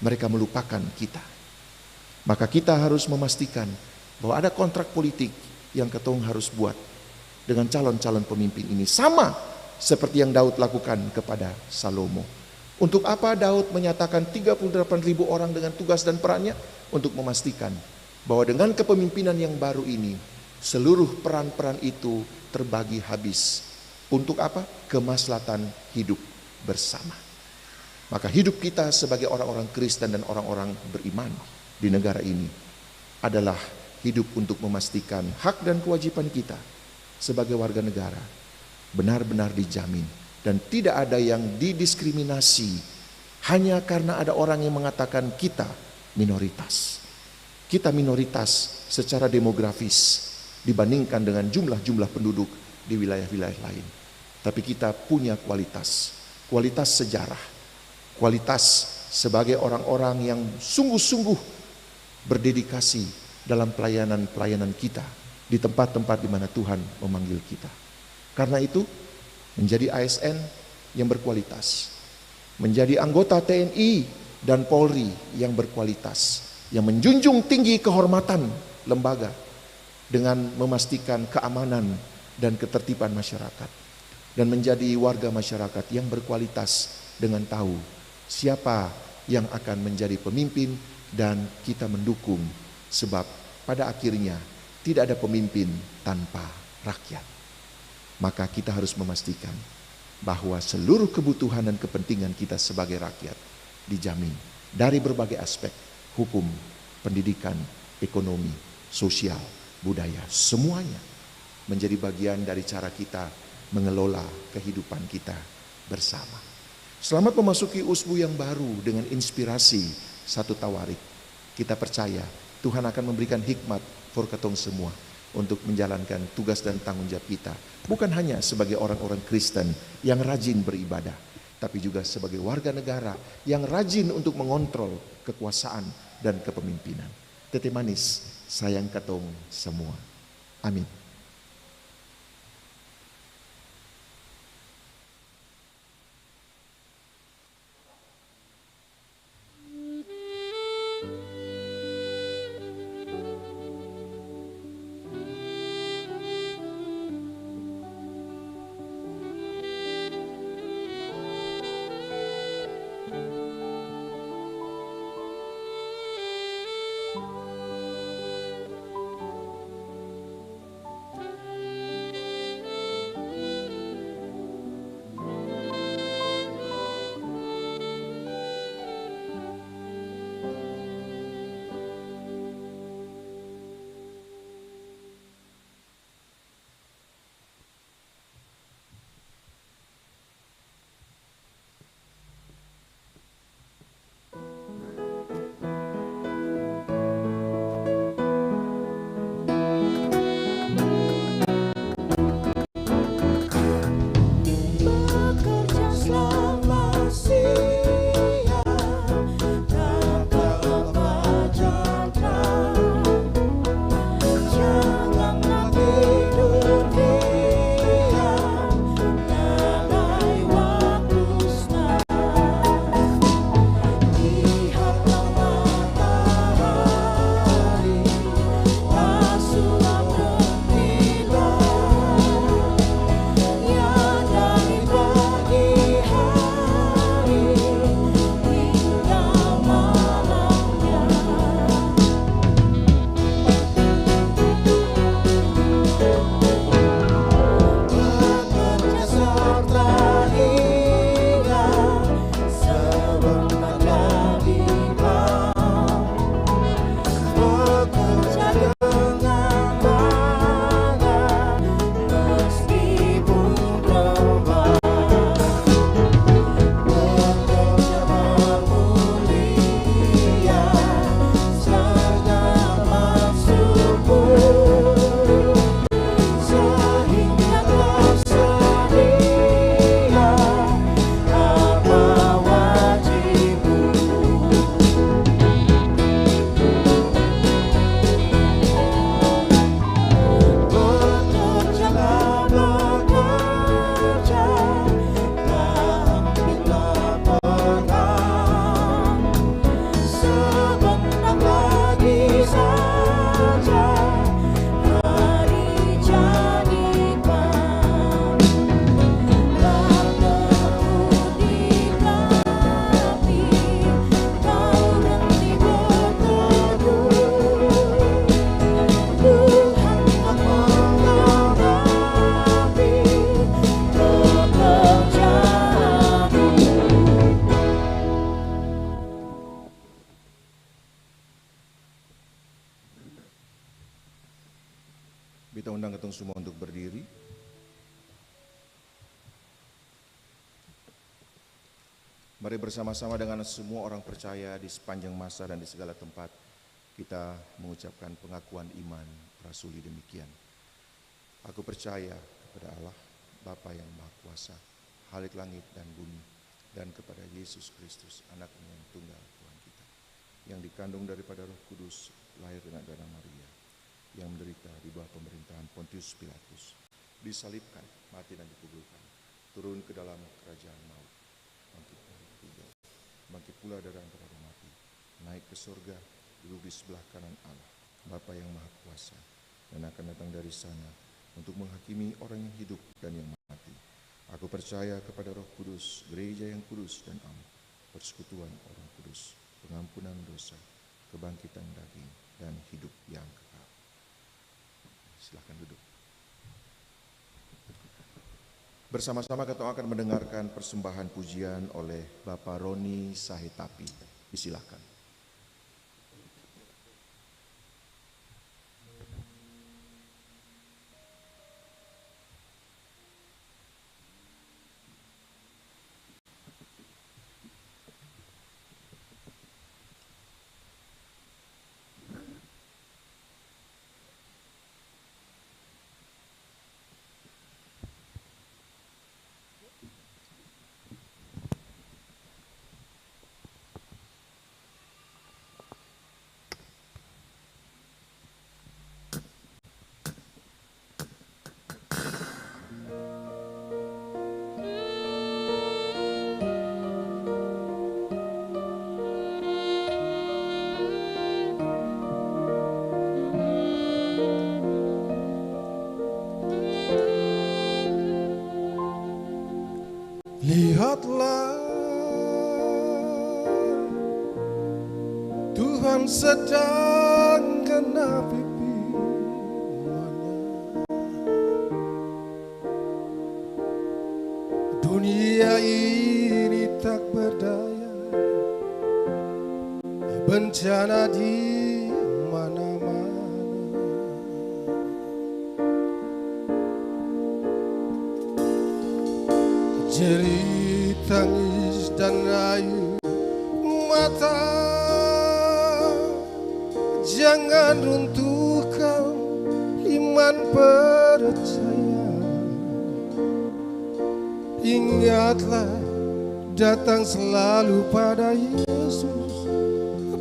mereka melupakan kita. Maka kita harus memastikan bahwa ada kontrak politik yang ketong harus buat dengan calon-calon pemimpin ini. Sama seperti yang Daud lakukan kepada Salomo. Untuk apa Daud menyatakan 38.000 orang dengan tugas dan perannya? Untuk memastikan bahwa dengan kepemimpinan yang baru ini, seluruh peran-peran itu terbagi habis. Untuk apa? Kemaslahatan hidup bersama. Maka hidup kita sebagai orang-orang Kristen dan orang-orang beriman di negara ini adalah hidup untuk memastikan hak dan kewajiban kita sebagai warga negara benar-benar dijamin. Dan tidak ada yang didiskriminasi hanya karena ada orang yang mengatakan kita minoritas. Kita minoritas secara demografis dibandingkan dengan jumlah-jumlah penduduk di wilayah-wilayah lain. Tapi kita punya kualitas sejarah, kualitas sebagai orang-orang yang sungguh-sungguh berdedikasi dalam pelayanan-pelayanan kita di tempat-tempat di mana Tuhan memanggil kita. Karena itu, menjadi ASN yang berkualitas, menjadi anggota TNI dan Polri yang berkualitas, yang menjunjung tinggi kehormatan lembaga dengan memastikan keamanan dan ketertiban masyarakat, dan menjadi warga masyarakat yang berkualitas dengan tahu siapa yang akan menjadi pemimpin dan kita mendukung, sebab pada akhirnya tidak ada pemimpin tanpa rakyat. Maka kita harus memastikan bahwa seluruh kebutuhan dan kepentingan kita sebagai rakyat dijamin dari berbagai aspek: hukum, pendidikan, ekonomi, sosial, budaya, semuanya menjadi bagian dari cara kita mengelola kehidupan kita bersama. Selamat memasuki usbu yang baru dengan inspirasi satu tawarik. Kita percaya Tuhan akan memberikan hikmat for ketong semua untuk menjalankan tugas dan tanggung jawab kita. Bukan hanya sebagai orang-orang Kristen yang rajin beribadah, tapi juga sebagai warga negara yang rajin untuk mengontrol kekuasaan dan kepemimpinan. Tete manis sayang ketong semua. Amin. Kita undang ketong semua untuk berdiri. Mari bersama-sama dengan semua orang percaya di sepanjang masa dan di segala tempat kita mengucapkan pengakuan iman rasuli demikian. Aku percaya kepada Allah, Bapa yang Maha Kuasa, Khalik langit dan bumi, dan kepada Yesus Kristus, Anaknya yang tunggal Tuhan kita, yang dikandung daripada Roh Kudus, lahir dengan darah Maria, yang menderita di bawah pemerintahan Pontius Pilatus, disalibkan, mati dan dikuburkan, turun ke dalam kerajaan maut, bangkit dari ketiga, bangkit pula dari antara orang mati, naik ke surga, duduk di sebelah kanan Allah, Bapa yang Maha Kuasa, dan akan datang dari sana untuk menghakimi orang yang hidup dan yang mati. Aku percaya kepada Roh Kudus, gereja yang kudus dan am, persekutuan orang kudus, pengampunan dosa, kebangkitan daging, dan hidup yang kekal. Silakan duduk. Bersama-sama kita akan mendengarkan persembahan pujian oleh Bapak Roni Sahetapi. Disilakan. Lihatlah, Tuhan sedang genapi firman-Nya. Dunia ini tak berdaya, bencana di mana-mana. Jerit tangis dan air mata, jangan runtuhkan iman percaya. Ingatlah, datang selalu pada Yesus,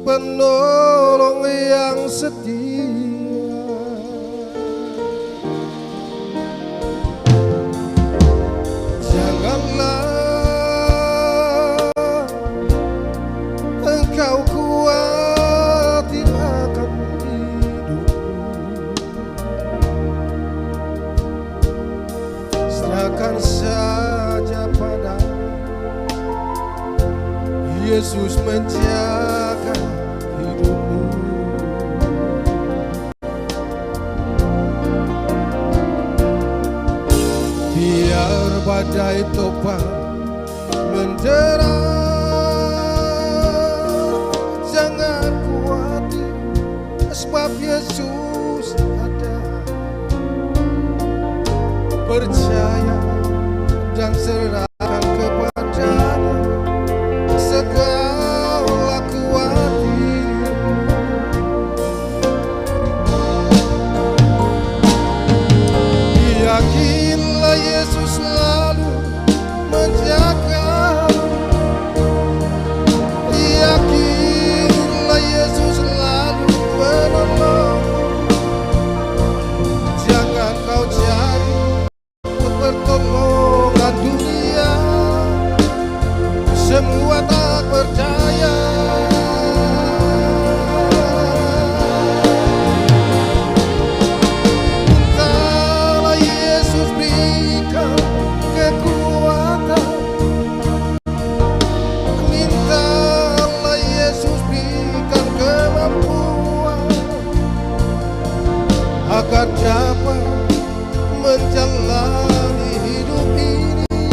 penolong yang setia. Engkau khawatir akan hidupmu, serahkan saja pada Yesus, menjaga hidupmu. Biar badai topan mendera, jangan khawatir, sebab Yesus ada. Percaya dan serahkan kepada-Nya segala khawatir. Yakinlah Yesus selalu menjaga. Yakinlah Yesus selalu menolong. Jangan kau cari pertolongan dunia, semua tak berdaya. Mintalah Yesus berikan kekuatan, mintalah Yesus berikan kemampuan, agar dapat menjalani hidup ini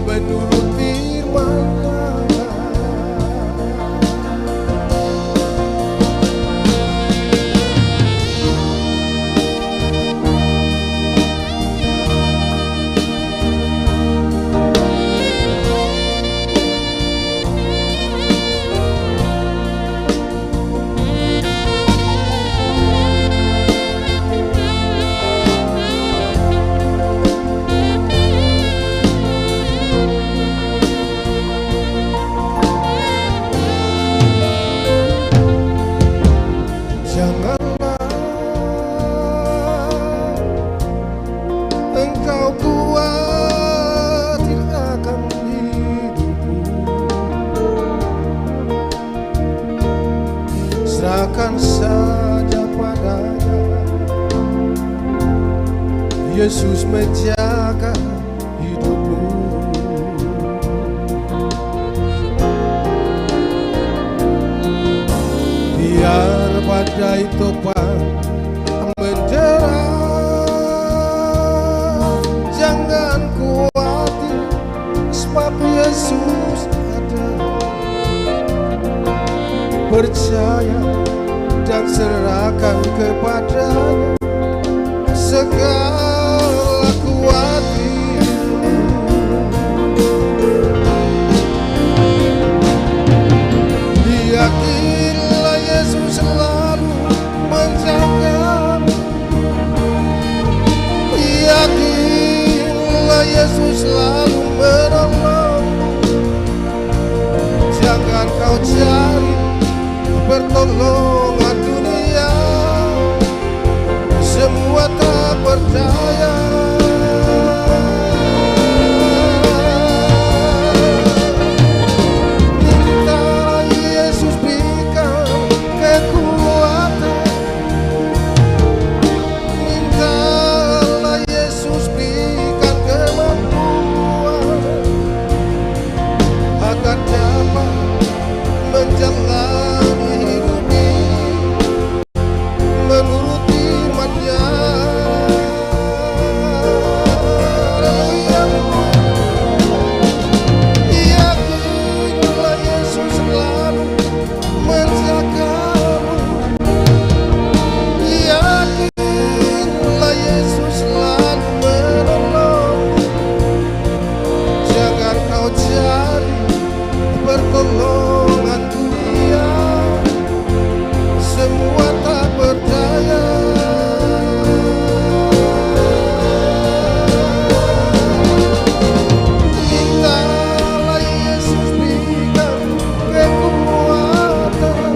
menurut firman-Nya. Janganlah engkau khawatir akan hidupmu, serahkan saja Yesus menjaga hidupmu. Biar badai topan menderang, jangan khawatir, sebab Yesus ada. Percaya dan serahkan kepadanya segala kuatirmu. Yakinlah Yesus selalu menjagamu. Yakinlah Yesus selalu menolongmu. Jangan kau cari pertolongan dunia, semua tak berdaya. Mintalah Yesus berikan kekuatan. Mintalah Yesus berikan kemampuan agar dapat menjalani hidup ini menurut firman-Nya. Haleluya. Yakinlah Yesus selalu menjagamu. Yakinlah Yesus selalu menolongmu. Jangan kau cari pertolongan dunia, semua tak berdaya. Mintalah Yesus berikan kekuatan.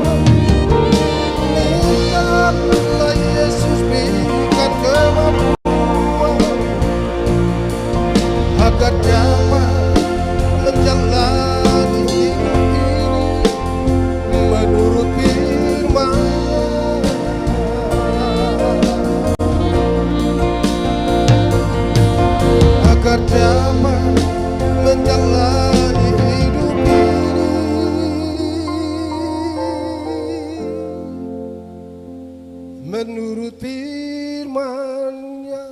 Mintalah Yesus berikan kemampuan agar dapat menjalani hidup ini menurut firman-Nya. Agar dapat menjalani hidup ini menurut firman-Nya.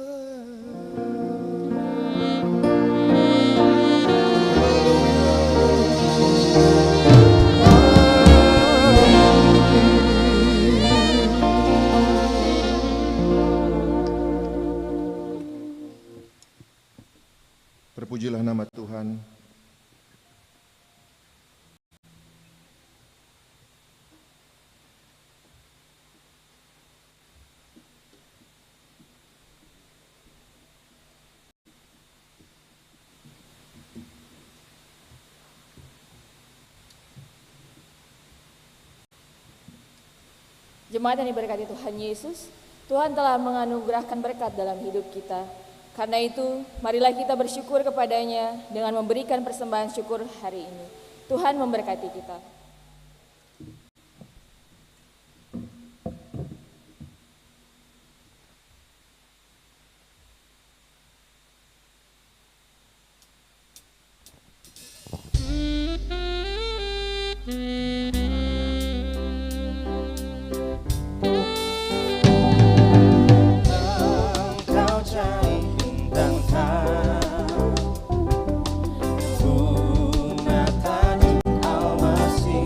Terpujilah nama Tuhan. Jemaat yang diberkati Tuhan Yesus, Tuhan telah menganugerahkan berkat dalam hidup kita. Karena itu, marilah kita bersyukur kepadanya dengan memberikan persembahan syukur hari ini. Tuhan memberkati kita. Kau cari dan tahu, ku mata Almasih.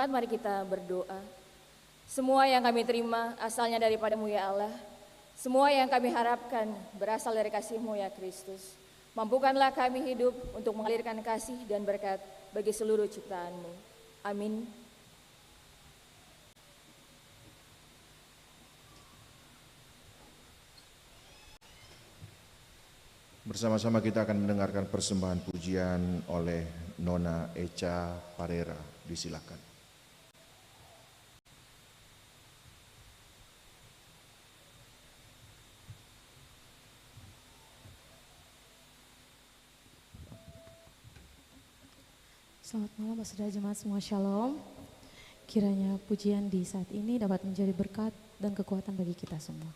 Jemaat, mari kita berdoa. Semua yang kami terima asalnya daripada-Mu ya Allah. Semua yang kami harapkan berasal dari kasih-Mu ya Kristus. Mampukanlah kami hidup untuk mengalirkan kasih dan berkat bagi seluruh ciptaan-Mu. Amin. Bersama-sama kita akan mendengarkan persembahan pujian oleh Nona Echa Parera. Disilakan. Selamat malam saudara jemaat semua, shalom. Kiranya pujian di saat ini dapat menjadi berkat dan kekuatan bagi kita semua.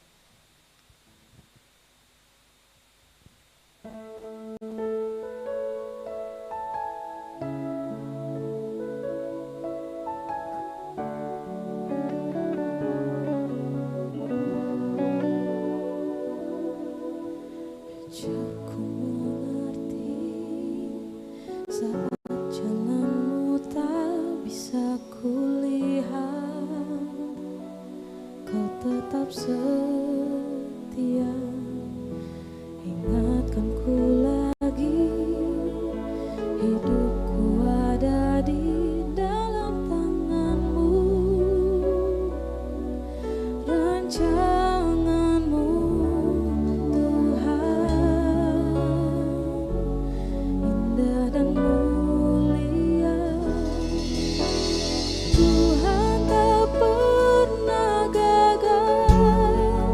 Tuhan tak pernah gagal.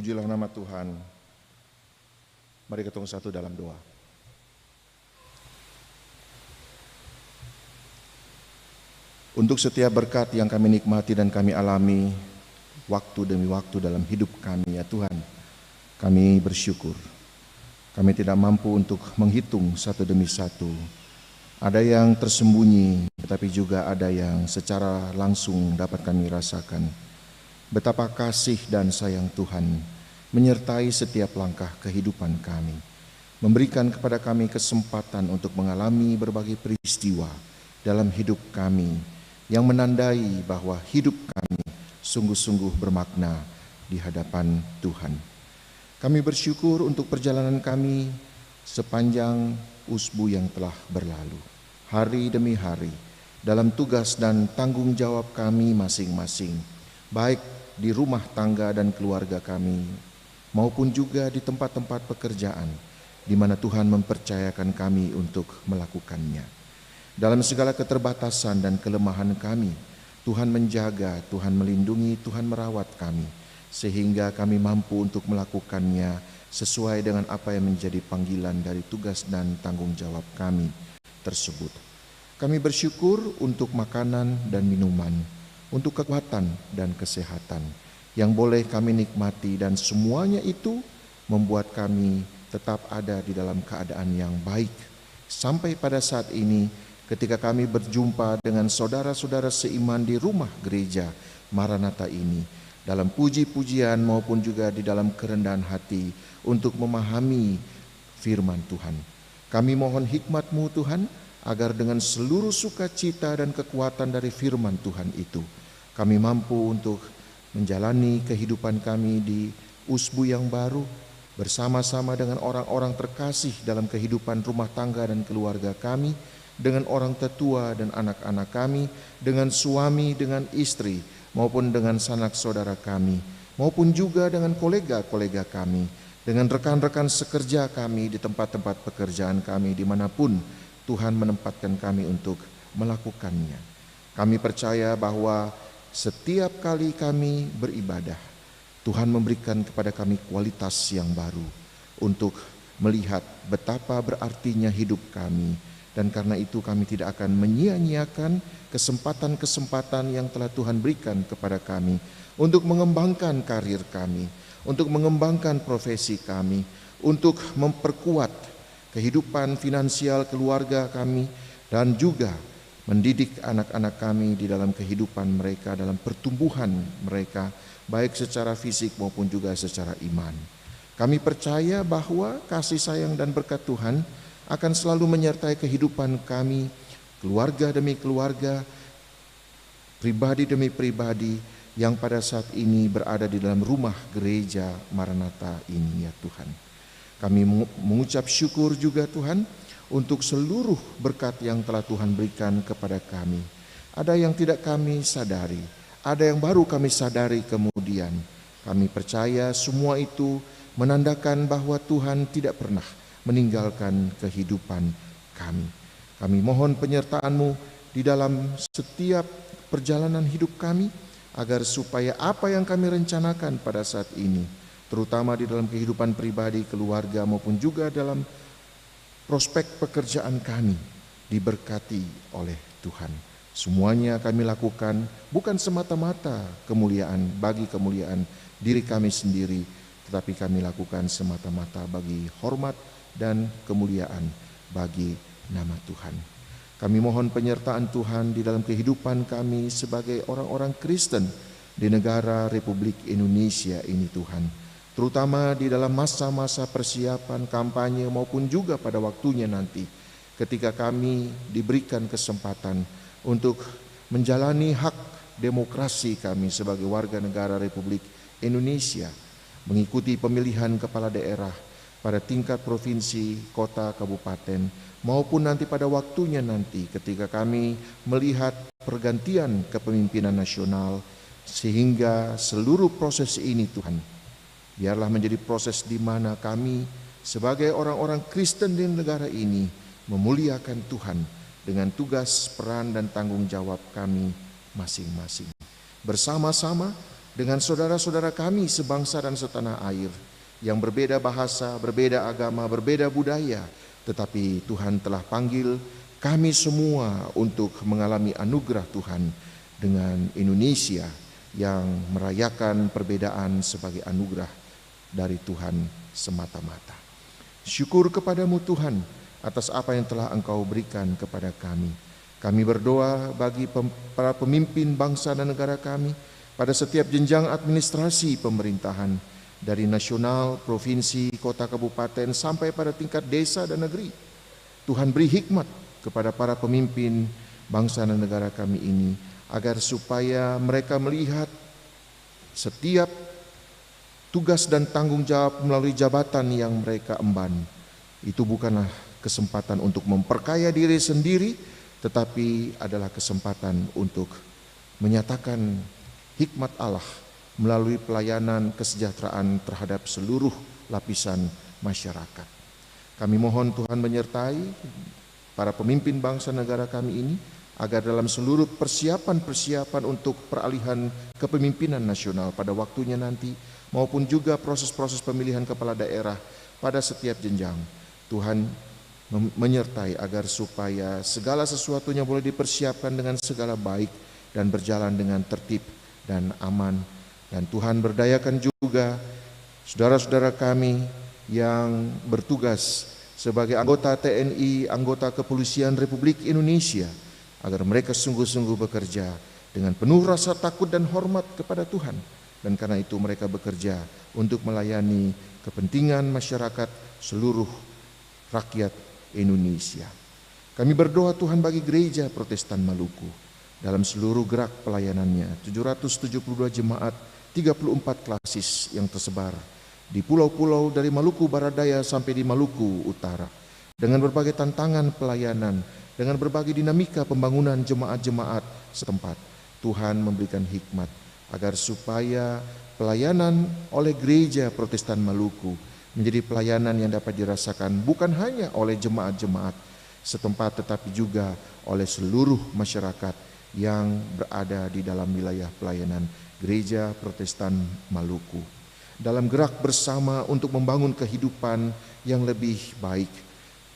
Pujilah nama Tuhan. Mari ketemu satu dalam doa. Untuk setiap berkat yang kami nikmati dan kami alami waktu demi waktu dalam hidup kami ya Tuhan, kami bersyukur. Kami tidak mampu untuk menghitung satu demi satu. Ada yang tersembunyi, tetapi juga ada yang secara langsung dapat kami rasakan. Betapa kasih dan sayang Tuhan menyertai setiap langkah kehidupan kami, memberikan kepada kami kesempatan untuk mengalami berbagai peristiwa dalam hidup kami yang menandai bahwa hidup kami sungguh-sungguh bermakna di hadapan Tuhan. Kami bersyukur untuk perjalanan kami sepanjang usbu yang telah berlalu. Hari demi hari, dalam tugas dan tanggung jawab kami masing-masing, baik di rumah tangga dan keluarga kami, maupun juga di tempat-tempat pekerjaan, di mana Tuhan mempercayakan kami untuk melakukannya. Dalam segala keterbatasan dan kelemahan kami, Tuhan menjaga, Tuhan melindungi, Tuhan merawat kami, sehingga kami mampu untuk melakukannya sesuai dengan apa yang menjadi panggilan dari tugas dan tanggung jawab kami tersebut. Kami bersyukur untuk makanan dan minuman, untuk kekuatan dan kesehatan yang boleh kami nikmati, dan semuanya itu membuat kami tetap ada di dalam keadaan yang baik. Sampai pada saat ini ketika kami berjumpa dengan saudara-saudara seiman di rumah gereja Maranatha ini, dalam puji-pujian maupun juga di dalam kerendahan hati untuk memahami firman Tuhan. Kami mohon hikmat-Mu Tuhan, agar dengan seluruh sukacita dan kekuatan dari firman Tuhan itu, kami mampu untuk menjalani kehidupan kami di usbu yang baru, bersama-sama dengan orang-orang terkasih dalam kehidupan rumah tangga dan keluarga kami, dengan orang tetua dan anak-anak kami, dengan suami, dengan istri, maupun dengan sanak saudara kami, maupun juga dengan kolega-kolega kami, dengan rekan-rekan sekerja kami di tempat-tempat pekerjaan kami dimanapun Tuhan menempatkan kami untuk melakukannya. Kami percaya bahwa setiap kali kami beribadah, Tuhan memberikan kepada kami kualitas yang baru untuk melihat betapa berartinya hidup kami, dan karena itu kami tidak akan menyia-nyiakan kesempatan-kesempatan yang telah Tuhan berikan kepada kami untuk mengembangkan karir kami, untuk mengembangkan profesi kami, untuk memperkuat kehidupan finansial keluarga kami, dan juga mendidik anak-anak kami di dalam kehidupan mereka, dalam pertumbuhan mereka, baik secara fisik maupun juga secara iman. Kami percaya bahwa kasih sayang dan berkat Tuhan akan selalu menyertai kehidupan kami, keluarga demi keluarga, pribadi demi pribadi yang pada saat ini berada di dalam rumah gereja Maranatha ini ya Tuhan. Kami mengucap syukur juga Tuhan untuk seluruh berkat yang telah Tuhan berikan kepada kami. Ada yang tidak kami sadari, ada yang baru kami sadari kemudian. Kami percaya semua itu menandakan bahwa Tuhan tidak pernah meninggalkan kehidupan kami. Kami mohon penyertaan-Mu di dalam setiap perjalanan hidup kami, agar supaya apa yang kami rencanakan pada saat ini, terutama di dalam kehidupan pribadi, keluarga, maupun juga dalam prospek pekerjaan kami, diberkati oleh Tuhan. Semuanya kami lakukan bukan semata-mata bagi kemuliaan diri kami sendiri, tetapi kami lakukan semata-mata bagi hormat dan kemuliaan bagi nama Tuhan. Kami mohon penyertaan Tuhan di dalam kehidupan kami sebagai orang-orang Kristen di negara Republik Indonesia ini Tuhan, terutama di dalam masa-masa persiapan kampanye maupun juga pada waktunya nanti ketika kami diberikan kesempatan untuk menjalani hak demokrasi kami sebagai warga negara Republik Indonesia, mengikuti pemilihan kepala daerah pada tingkat provinsi, kota, kabupaten, maupun nanti pada waktunya nanti ketika kami melihat pergantian kepemimpinan nasional, sehingga seluruh proses ini Tuhan, biarlah menjadi proses di mana kami sebagai orang-orang Kristen di negara ini memuliakan Tuhan dengan tugas, peran, dan tanggung jawab kami masing-masing. Bersama-sama dengan saudara-saudara kami sebangsa dan setanah air yang berbeda bahasa, berbeda agama, berbeda budaya, tetapi Tuhan telah panggil kami semua untuk mengalami anugerah Tuhan dengan Indonesia yang merayakan perbedaan sebagai anugerah dari Tuhan semata-mata. Syukur kepadamu Tuhan atas apa yang telah Engkau berikan kepada kami. Kami berdoa bagi para pemimpin bangsa dan negara kami pada setiap jenjang administrasi pemerintahan, dari nasional, provinsi, kota, kabupaten, sampai pada tingkat desa dan negeri. Tuhan beri hikmat kepada para pemimpin bangsa dan negara kami ini, agar supaya mereka melihat setiap tugas dan tanggung jawab melalui jabatan yang mereka emban. Itu bukanlah kesempatan untuk memperkaya diri sendiri, tetapi adalah kesempatan untuk menyatakan hikmat Allah melalui pelayanan kesejahteraan terhadap seluruh lapisan masyarakat. Kami mohon Tuhan menyertai para pemimpin bangsa negara kami ini, agar dalam seluruh persiapan untuk peralihan kepemimpinan nasional pada waktunya nanti, maupun juga proses-proses pemilihan kepala daerah pada setiap jenjang, Tuhan menyertai agar supaya segala sesuatunya boleh dipersiapkan dengan segala baik dan berjalan dengan tertib dan aman. Dan Tuhan berdayakan juga saudara-saudara kami yang bertugas sebagai anggota TNI, anggota Kepolisian Republik Indonesia, agar mereka sungguh-sungguh bekerja dengan penuh rasa takut dan hormat kepada Tuhan. Dan karena itu mereka bekerja untuk melayani kepentingan masyarakat seluruh rakyat Indonesia. Kami berdoa Tuhan bagi Gereja Protestan Maluku dalam seluruh gerak pelayanannya, 772 jemaat, 34 klasis yang tersebar di pulau-pulau dari Maluku Barat Daya sampai di Maluku Utara, dengan berbagai tantangan pelayanan, dengan berbagai dinamika pembangunan jemaat-jemaat setempat. Tuhan memberikan hikmat agar supaya pelayanan oleh Gereja Protestan Maluku menjadi pelayanan yang dapat dirasakan bukan hanya oleh jemaat-jemaat setempat, tetapi juga oleh seluruh masyarakat yang berada di dalam wilayah pelayanan Gereja Protestan Maluku, dalam gerak bersama untuk membangun kehidupan yang lebih baik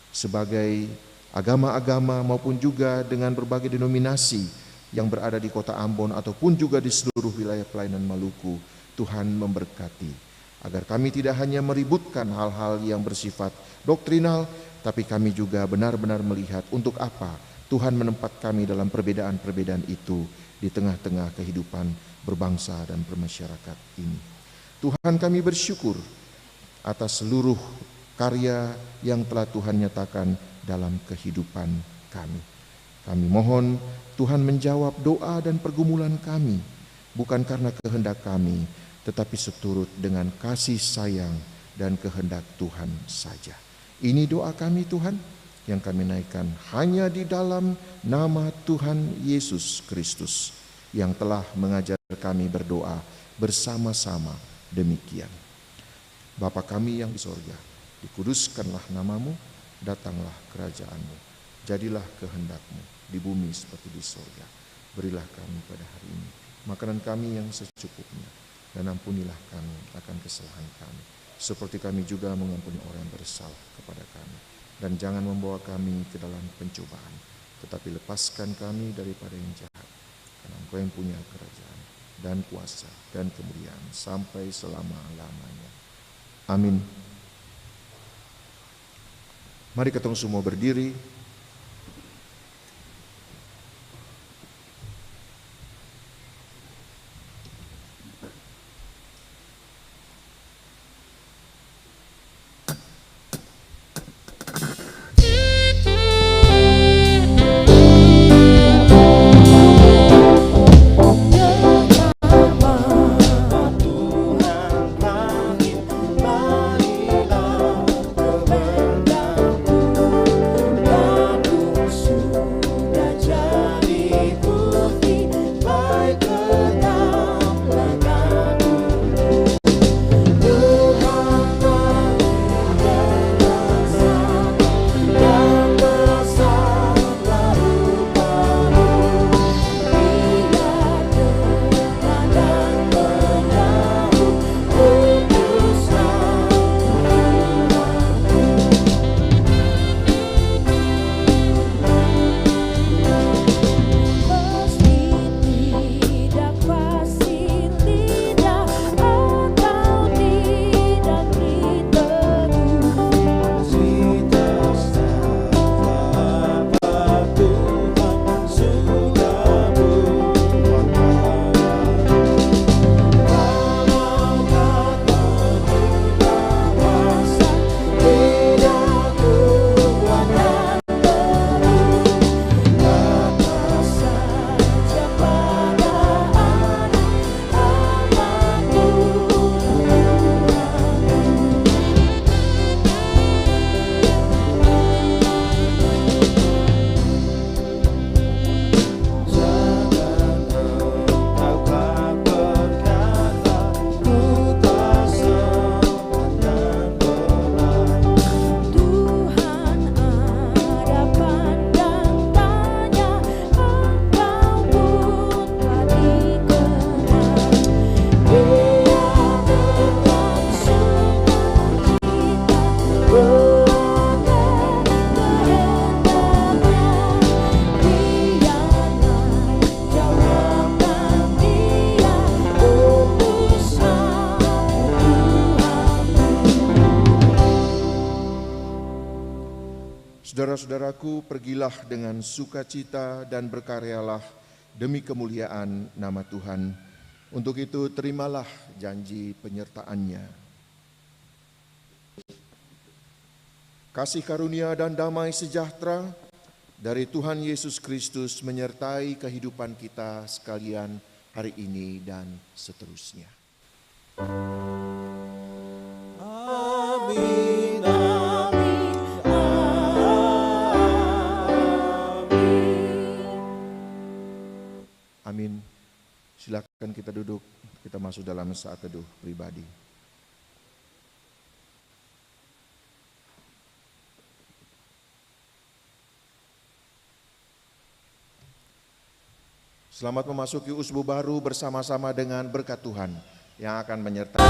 sebagai agama-agama maupun juga dengan berbagai denominasi yang berada di kota Ambon ataupun juga di seluruh wilayah pelayanan Maluku. Tuhan memberkati agar kami tidak hanya meributkan hal-hal yang bersifat doktrinal, tapi kami juga benar-benar melihat untuk apa Tuhan menempat kami dalam perbedaan-perbedaan itu di tengah-tengah kehidupan berbangsa dan bermasyarakat ini. Tuhan, kami bersyukur atas seluruh karya yang telah Tuhan nyatakan dalam kehidupan kami. Kami mohon Tuhan menjawab doa dan pergumulan kami, bukan karena kehendak kami, tetapi seturut dengan kasih sayang dan kehendak Tuhan saja. Ini doa kami Tuhan, yang kami naikkan hanya di dalam nama Tuhan Yesus Kristus, yang telah mengajar kami berdoa bersama-sama demikian. Bapa kami yang di sorga, dikuduskanlah namamu, datanglah kerajaanmu, jadilah kehendakmu di bumi seperti di sorga. Berilah kami pada hari ini makanan kami yang secukupnya, dan ampunilah kami akan kesalahan kami, seperti kami juga mengampuni orang yang bersalah kepada kami. Dan jangan membawa kami ke dalam pencobaan, tetapi lepaskan kami daripada yang jahat. Karena Engkau yang punya kerajaan dan kuasa dan kemuliaan sampai selama-lamanya. Amin. Mari kita semua berdiri. Marilah kehendakmu saudara-saudaraku, pergilah dengan sukacita dan berkaryalah demi kemuliaan nama Tuhan. Untuk itu terimalah janji penyertaannya. Kasih karunia dan damai sejahtera dari Tuhan Yesus Kristus menyertai kehidupan kita sekalian hari ini dan seterusnya. Amin, amin, amin. Amin. Silakan kita duduk, kita masuk dalam saat teduh pribadi. Selamat memasuki usbu baru bersama-sama dengan berkat Tuhan yang akan menyertai